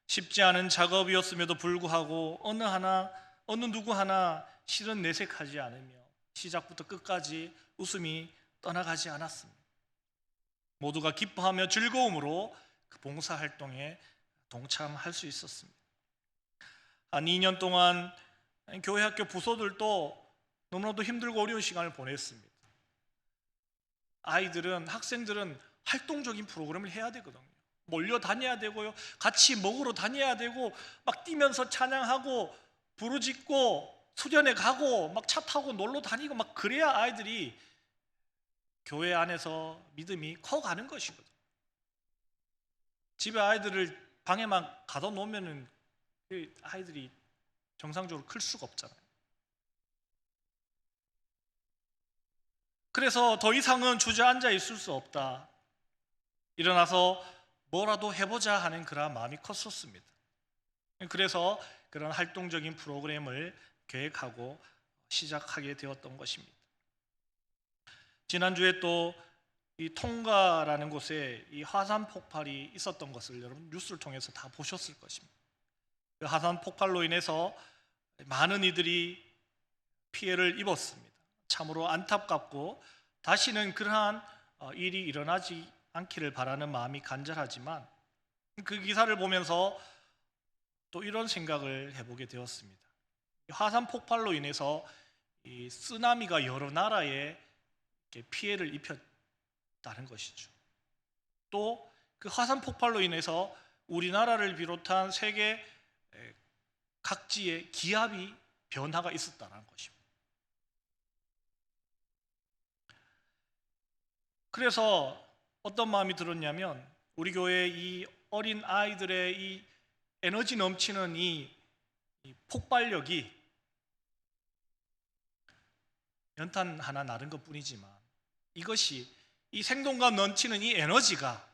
쉽지 않은 작업이었음에도 불구하고 어느 누구 하나 실은 내색하지 않으며 시작부터 끝까지 웃음이 떠나가지 않았습니다. 모두가 기뻐하며 즐거움으로 그 봉사활동에 동참할 수 있었습니다. 한 2년 동안 교회 학교 부서들도 너무나도 힘들고 어려운 시간을 보냈습니다. 학생들은 활동적인 프로그램을 해야 되거든요. 몰려 다녀야 되고요, 같이 먹으러 다녀야 되고, 막 뛰면서 찬양하고 부르짖고 수련회 가고 막 차 타고 놀러 다니고, 막 그래야 아이들이 교회 안에서 믿음이 커가는 것이거든요. 집에 아이들을 방에만 가둬놓으면 아이들이 정상적으로 클 수가 없잖아요. 그래서 더 이상은 주저앉아 있을 수 없다, 일어나서 뭐라도 해보자 하는 그런 마음이 컸었습니다. 그래서 그런 활동적인 프로그램을 계획하고 시작하게 되었던 것입니다. 지난주에 또 이 통가라는 곳에 이 화산 폭발이 있었던 것을 여러분 뉴스를 통해서 다 보셨을 것입니다. 그 화산 폭발로 인해서 많은 이들이 피해를 입었습니다. 참으로 안타깝고 다시는 그러한 일이 일어나지 않기를 바라는 마음이 간절하지만, 그 기사를 보면서 또 이런 생각을 해보게 되었습니다. 화산 폭발로 인해서 이 쓰나미가 여러 나라에 피해를 입혔다는 것이죠. 또 그 화산 폭발로 인해서 우리나라를 비롯한 세계 각지의 기압이 변화가 있었다는 것입니다. 그래서 어떤 마음이 들었냐면, 우리 교회 이 어린 아이들의 이 에너지 넘치는 이 폭발력이 연탄 하나 나른 것 뿐이지만, 이것이 이 생동감 넘치는 이 에너지가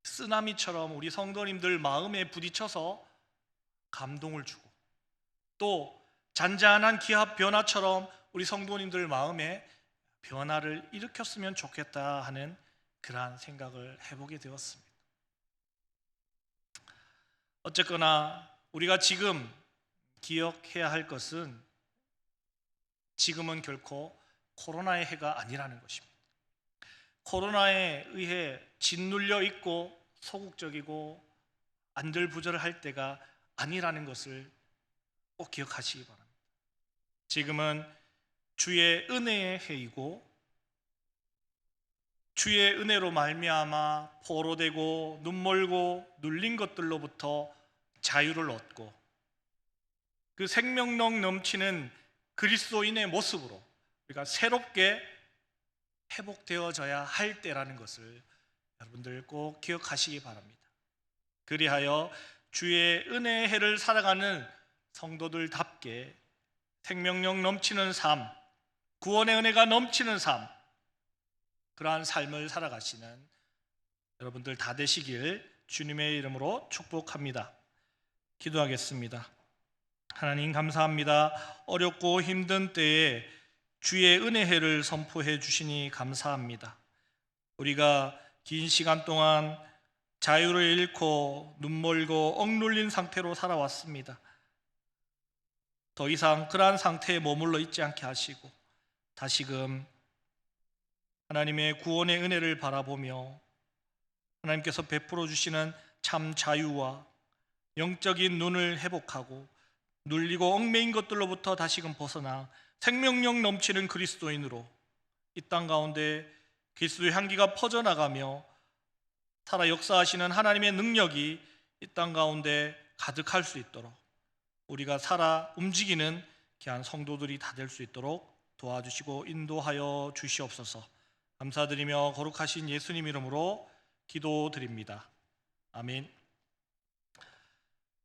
쓰나미처럼 우리 성도님들 마음에 부딪혀서 감동을 주고, 또 잔잔한 기압 변화처럼 우리 성도님들 마음에 변화를 일으켰으면 좋겠다 하는 그러한 생각을 해보게 되었습니다. 어쨌거나 우리가 지금 기억해야 할 것은, 지금은 결코 코로나의 해가 아니라는 것입니다. 코로나에 의해 짓눌려 있고 소극적이고 안절부절할 때가 아니라는 것을 꼭 기억하시기 바랍니다. 지금은 주의 은혜의 해이고, 주의 은혜로 말미암아 포로되고 눈멀고 눌린 것들로부터 자유를 얻고, 그 생명력 넘치는 그리스도인의 모습으로 우리가 새롭게 회복되어져야 할 때라는 것을 여러분들 꼭 기억하시기 바랍니다. 그리하여 주의 은혜의 해를 살아가는 성도들답게 생명력 넘치는 삶, 구원의 은혜가 넘치는 삶, 그러한 삶을 살아가시는 여러분들 다 되시길 주님의 이름으로 축복합니다. 기도하겠습니다. 하나님 감사합니다. 어렵고 힘든 때에 주의 은혜를 선포해 주시니 감사합니다. 우리가 긴 시간 동안 자유를 잃고 눈멀고 억눌린 상태로 살아왔습니다. 더 이상 그러한 상태에 머물러 있지 않게 하시고 다시금 하나님의 구원의 은혜를 바라보며 하나님께서 베풀어 주시는 참 자유와 영적인 눈을 회복하고 눌리고 얽매인 것들로부터 다시금 벗어나 생명력 넘치는 그리스도인으로 이 땅 가운데 그리스도의 향기가 퍼져나가며 살아 역사하시는 하나님의 능력이 이 땅 가운데 가득할 수 있도록 우리가 살아 움직이는 귀한 성도들이 다 될 수 있도록 도와주시고 인도하여 주시옵소서. 감사드리며 거룩하신 예수님 이름으로 기도드립니다. 아멘.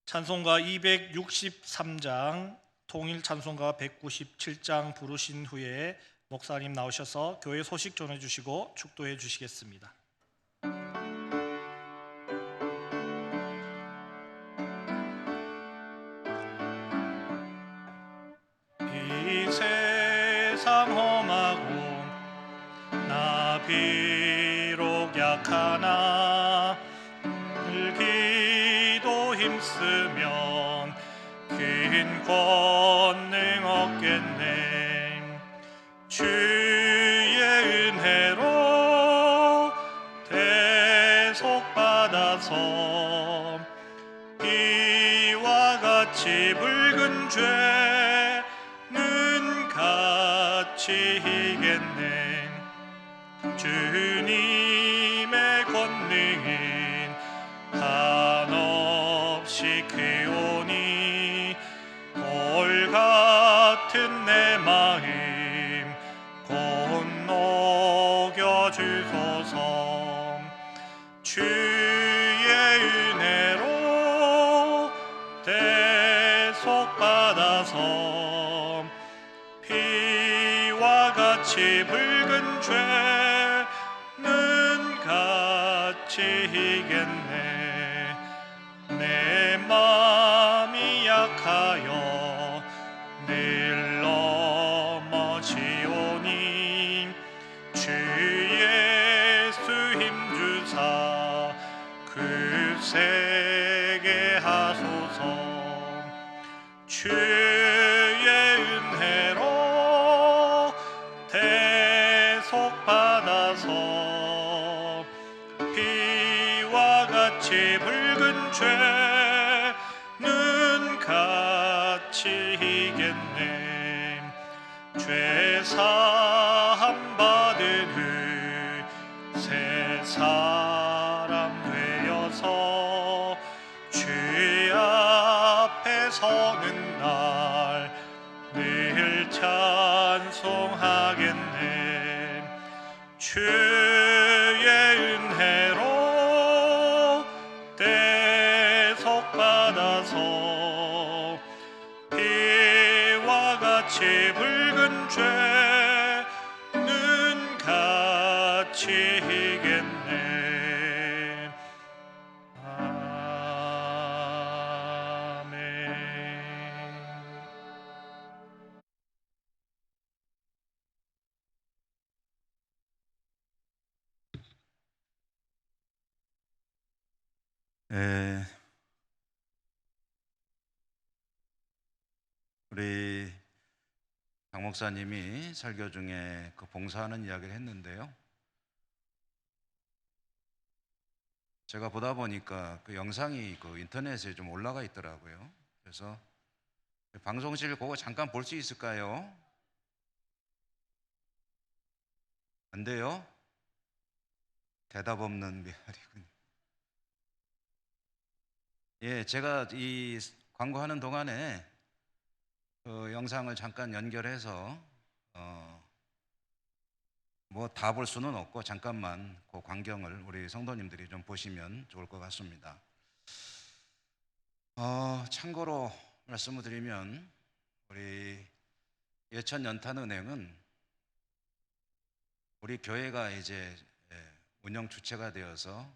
찬송가 263장, 통일 찬송가 197장 부르신 후에 목사님 나오셔서 교회 소식 전해주시고 축도해 주시겠습니다. 이 세상 험하고 나 비록 약하나 늘 기도 힘쓰면 큰 권능 얻겠네. 주의 은혜로 대속받아서 비와 같이 붉은 죄는 같이 이겠네. 주님의 권능은 한없이 크오니 돌 같은 내 마음 곧 녹여주소서. 주의 은혜로 대속받아서 피와 같이 붉은 죄는 같이 이겠네. 내 마음이 약하여 늘 넘어지오니 주 예수 힘주사 굳세게 하소서. 주의 은혜로 대속받아서 피와 같이 붉은 죄는 같이 이겠네. 죄 사함 받은 후 새 사람 되어서 주 앞에 서는 날 늘 찬송하겠네. 주의 은혜로 대속받아서 피와 같이 붉은 죄는 같이 이겠네. 아멘. 우리 강 목사님이 설교 중에 그 봉사하는 이야기를 했는데요. 제가 보다 보니까 그 영상이 그 인터넷에 좀 올라가 있더라고요. 그래서 방송실 그거 잠깐 볼 수 있을까요? 안 돼요? 대답 없는 메아리군요. 예, 제가 이 광고하는 동안에 그 영상을 잠깐 연결해서 뭐 다 볼 수는 없고 잠깐만 그 광경을 우리 성도님들이 좀 보시면 좋을 것 같습니다. 참고로 말씀을 드리면 우리 예천연탄은행은 우리 교회가 이제 운영 주체가 되어서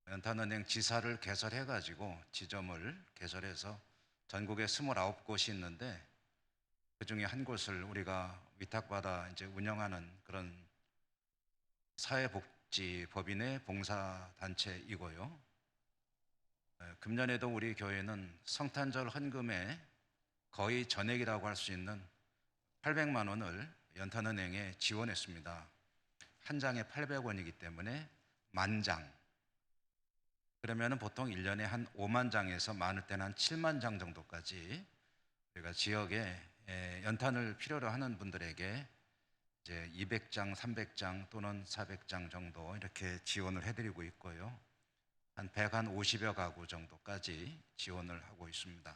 연탄은행 지사를 개설해 가지고 지점을 개설해서 전국에 29곳이 있는데 그중에 한 곳을 우리가 위탁받아 이제 운영하는 그런 사회복지법인의 봉사단체이고요. 금년에도 우리 교회는 성탄절 헌금의 거의 전액이라고 할 수 있는 800만 원을 연탄은행에 지원했습니다. 한 장에 800원이기 때문에 만 장. 그러면은 보통 1년에 한 5만 장에서 많을 때는 한 7만 장 정도까지 우리가 지역에 연탄을 필요로 하는 분들에게 이제 200장, 300장 또는 400장 정도 이렇게 지원을 해드리고 있고요. 한 150여 가구 정도까지 지원을 하고 있습니다.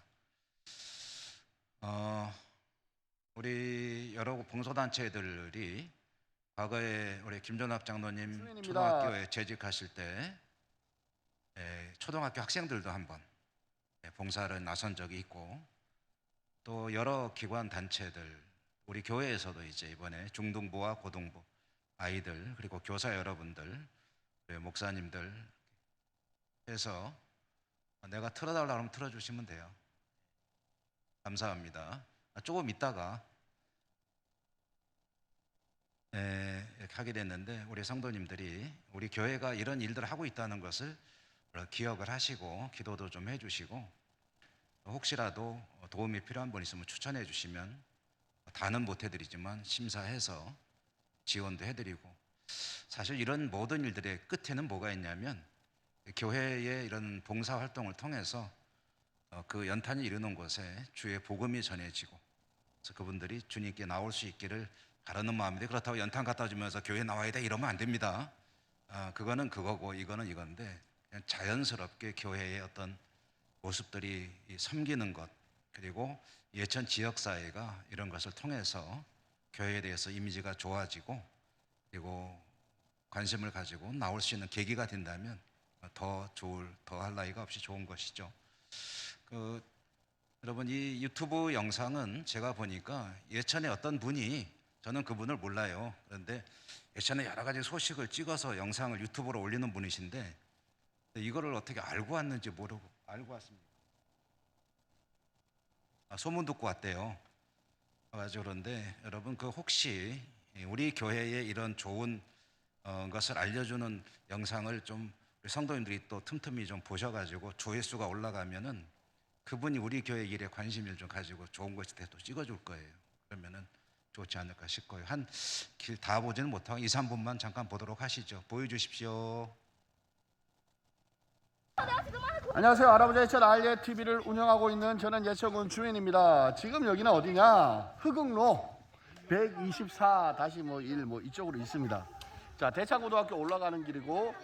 우리 여러 봉사단체들이 과거에 우리 김전학 장로님 초등학교에 재직하실 때 초등학교 학생들도 한번 봉사를 나선 적이 있고 또 여러 기관 단체들 우리 교회에서도 이제 이번에 중등부와 고등부 아이들 그리고 교사 여러분들 목사님들 해서 내가 틀어달라고 하면 틀어주시면 돼요. 감사합니다. 조금 있다가 이렇게 하게 됐는데 우리 성도님들이 우리 교회가 이런 일들을 하고 있다는 것을 기억을 하시고 기도도 좀 해주시고 혹시라도 도움이 필요한 분 있으면 추천해 주시면 다는 못 해드리지만 심사해서 지원도 해드리고 사실 이런 모든 일들의 끝에는 뭐가 있냐면 교회의 이런 봉사활동을 통해서 그 연탄이 이르는 곳에 주의 복음이 전해지고 그래서 그분들이 주님께 나올 수 있기를 바라는 마음인데 그렇다고 연탄 갖다 주면서 교회 나와야 돼 이러면 안 됩니다. 그거는 그거고 이거는 이건데 그냥 자연스럽게 교회의 어떤 모습들이 섬기는 것 그리고 예천 지역사회가 이런 것을 통해서 교회에 대해서 이미지가 좋아지고 그리고 관심을 가지고 나올 수 있는 계기가 된다면 더 할 나위가 없이 좋은 것이죠. 여러분 이 유튜브 영상은 제가 보니까 예천에 어떤 분이 저는 그분을 몰라요. 그런데 예천에 여러 가지 소식을 찍어서 영상을 유튜브로 올리는 분이신데 이거를 어떻게 알고 왔는지 모르고 알고 왔습니다. 소문 듣고 왔대요. 그래가지고 그런데 여러분 그 혹시 우리 교회에 이런 좋은 것을 알려주는 영상을 좀 성도님들이 또 틈틈이 좀 보셔가지고 조회수가 올라가면은 그분이 우리 교회 일에 관심을 좀 가지고 좋은 것에 대해 또 찍어줄 거예요. 그러면은 좋지 않을까 싶고요. 한 길 다 보지는 못하고 2, 3분만 잠깐 보도록 하시죠. 보여주십시오. 안녕하세요. 할아버지 예천 알예 TV를 운영하고 있는 저는 예천군 주민입니다. 지금 여기는 어디냐? 흑흥로 124-1 이쪽으로 있습니다. 자, 대창고등학교 올라가는 길이고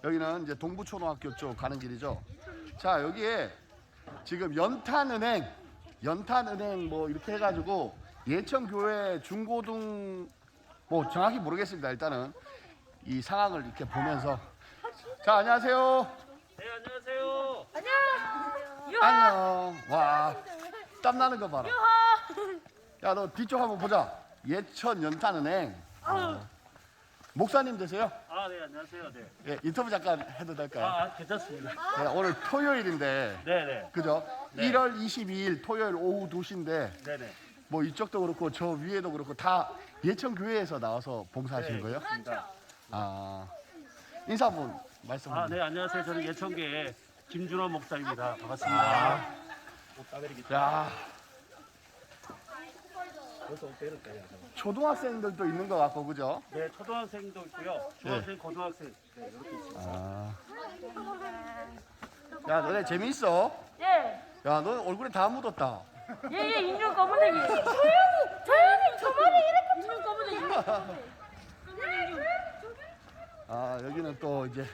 여기는 이제 동부초등학교 쪽 가는 길이죠. 자, 여기에 지금 연탄은행 뭐 이렇게 해가지고 예천교회 중고등 뭐 정확히 모르겠습니다. 일단은 이 상황을 이렇게 보면서 자, 안녕하세요. 네, 안녕하세요. 안녕. 와, 땀나는 거 봐라. 야, 너 뒤쪽 한번 보자. 예천 연탄은행. 목사님 되세요? 아, 네, 안녕하세요. 네. 예, 인터뷰 잠깐 해도 될까요? 괜찮습니다. 네, 오늘 토요일인데. 네, 네. 그죠? 네. 1월 22일 토요일 오후 2시인데 네, 네. 뭐 이쪽도 그렇고 저 위에도 그렇고 다 예천 교회에서 나와서 봉사하시는 거예요? 그렇습니다. 인사 한번 말씀 한번. 네, 안녕하세요. 저는 예천교회 김준호 목사입니다. 반갑습니다. 야, 초등학생들도 있는 것 같고 그죠? 네, 초등학생도 있고요. 중학생, 고등학생. 네, 이렇게 있습니다. 야, 너네 재미있어? 예, 야, 너 얼굴에 다 묻었다. 예, 인중 검은색이. 조용히, 저만이 이렇게 인중 검은색이. 여기는 또 이제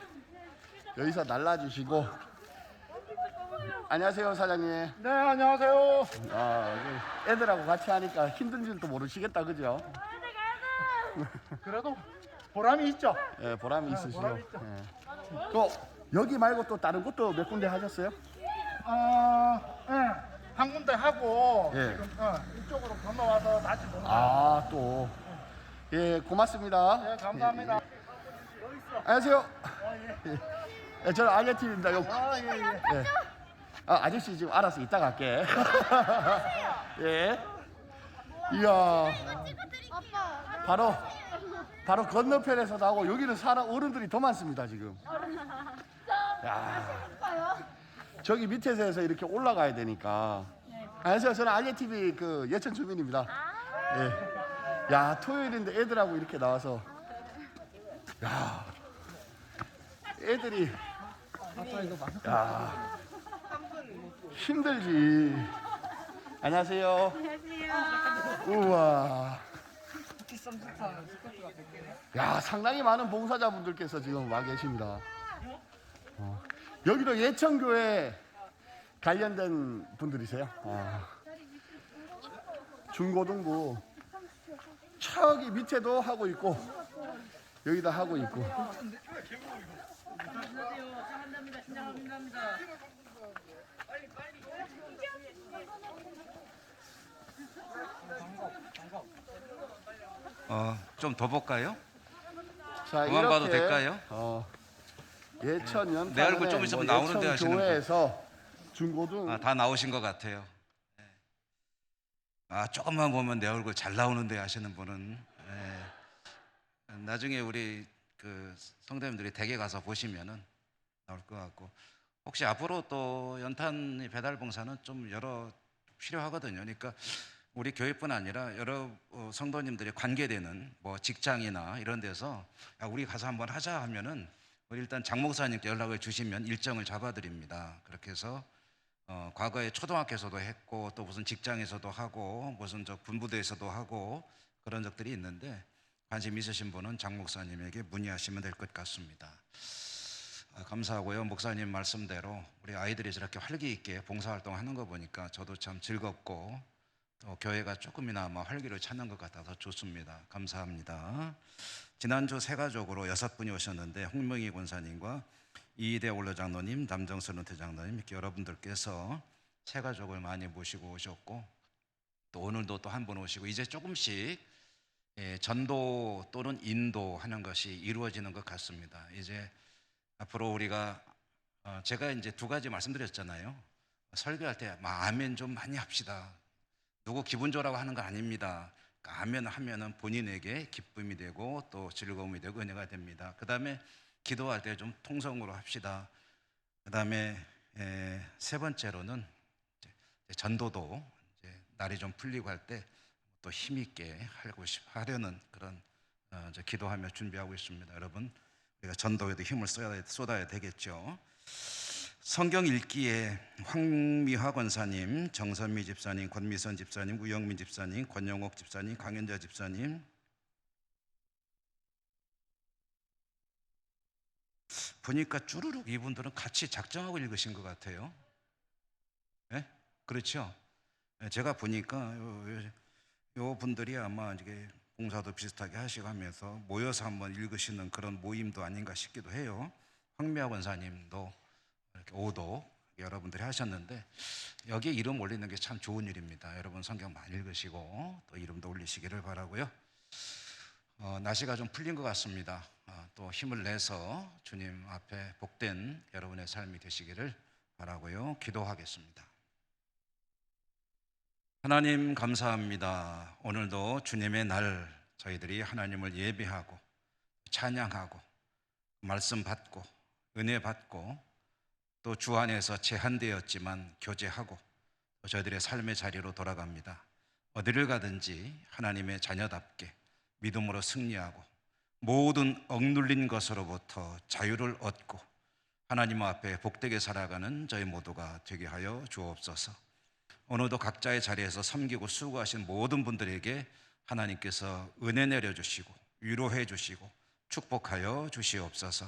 여기서 날라주시고. 안녕하세요, 사장님. 네, 안녕하세요. 여기 애들하고 같이 하니까 힘든 줄도 모르시겠다, 그죠? 그래도 보람이 있죠. 예, 보람이 있으시죠. 보람이 있죠. 예. 또 여기 말고 또 다른 곳도 몇 군데 하셨어요? 예, 한 군데 하고 예. 지금 이쪽으로 건너와서 다시 본다. 또. 예, 고맙습니다. 네, 감사합니다. 안녕하세요. 예, 저는 알레TV입니다. 예. 아저씨 지금 알아서 이따 갈게. 예. 이야. 바로 건너편에서 나오고 여기는 사람 어른들이 더 많습니다 지금. 야. 저기 밑에서 해서 이렇게 올라가야 되니까. 안녕하세요. 저는 알레TV 그 예천 주민입니다. 예. 야, 토요일인데 애들하고 이렇게 나와서. 야. 애들이. 야. 힘들지. 안녕하세요. 우와. 야, 상당히 많은 봉사자분들께서 지금 와 계십니다. 여기도 예천교회 관련된 분들이세요? 중고등부 저기 밑에도 하고 있고 여기도 하고 있고. 좀 더 볼까요? 자, 그만 봐도 될까요? 예천 연탄 내 얼굴 좀 있으면 나오는데 하시는 분. 교회에서 중고등 다 나오신 것 같아요. 조금만 보면 내 얼굴 잘 나오는데 하시는 분은 나중에 우리 그 성도님들이 댁에 가서 보시면은 나올 것 같고, 혹시 앞으로 또 연탄 배달 봉사는 좀 여러 필요하거든요. 그러니까 우리 교회뿐 아니라 여러 성도님들이 관계되는 뭐 직장이나 이런 데서 야, 우리 가서 한번 하자 하면은 일단 장 목사님께 연락을 주시면 일정을 잡아드립니다. 그렇게 해서 과거에 초등학교에서도 했고 또 무슨 직장에서도 하고 무슨 저 군부대에서도 하고 그런 적들이 있는데, 관심 있으신 분은 장 목사님에게 문의하시면 될 것 같습니다. 감사하고요. 목사님 말씀대로 우리 아이들이 저렇게 활기 있게 봉사활동하는 거 보니까 저도 참 즐겁고 또 교회가 조금이나마 활기를 찾는 것 같아서 좋습니다. 감사합니다. 지난주 세가족으로 6분이 오셨는데 홍명희 권사님과 이희대 원로장로님, 남정선 은퇴장로님 이렇게 여러분들께서 세가족을 많이 모시고 오셨고, 또 오늘도 또 한 분 오시고 이제 조금씩 전도 또는 인도하는 것이 이루어지는 것 같습니다. 이제 앞으로 우리가 제가 이제 2가지 말씀드렸잖아요. 설교할 때 아멘 좀 많이 합시다. 누구 기분 좋으라고 하는 거 아닙니다. 아멘 하면은 본인에게 기쁨이 되고 또 즐거움이 되고 은혜가 됩니다. 그 다음에 기도할 때 좀 통성으로 합시다. 그 다음에 3번째로는 전도도 이제 날이 좀 풀리고 할 때 또 힘있게 하려는 그런 기도하며 준비하고 있습니다. 여러분, 우리가 전도에도 힘을 쏟아야 되겠죠. 성경 읽기에 황미화 권사님, 정선미 집사님, 권미선 집사님, 우영민 집사님, 권영옥 집사님, 강현자 집사님, 보니까 쭈루룩 이분들은 같이 작정하고 읽으신 것 같아요. 네? 그렇죠? 제가 보니까 요 분들이 아마 이게 봉사도 비슷하게 하시고 하면서 모여서 한번 읽으시는 그런 모임도 아닌가 싶기도 해요. 황미화 권사님도 이렇게 5도 여러분들이 하셨는데 여기에 이름 올리는 게 참 좋은 일입니다. 여러분 성경 많이 읽으시고 또 이름도 올리시기를 바라고요. 날씨가 좀 풀린 것 같습니다. 또 힘을 내서 주님 앞에 복된 여러분의 삶이 되시기를 바라고요. 기도하겠습니다. 하나님 감사합니다. 오늘도 주님의 날 저희들이 하나님을 예배하고 찬양하고 말씀 받고 은혜 받고 또 주 안에서 제한되었지만 교제하고 또 저희들의 삶의 자리로 돌아갑니다. 어디를 가든지 하나님의 자녀답게 믿음으로 승리하고 모든 억눌린 것으로부터 자유를 얻고 하나님 앞에 복되게 살아가는 저희 모두가 되게 하여 주옵소서. 오늘도 각자의 자리에서 섬기고 수고하신 모든 분들에게 하나님께서 은혜 내려주시고 위로해 주시고 축복하여 주시옵소서.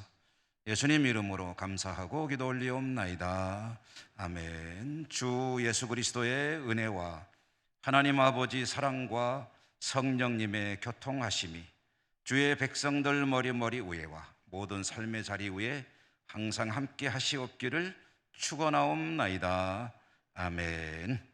예수님 이름으로 감사하고 기도 올리옵나이다. 아멘. 주 예수 그리스도의 은혜와 하나님 아버지 사랑과 성령님의 교통하심이 주의 백성들 머리머리 위에와 모든 삶의 자리 위에 항상 함께 하시옵기를 축원하옵나이다. 아멘.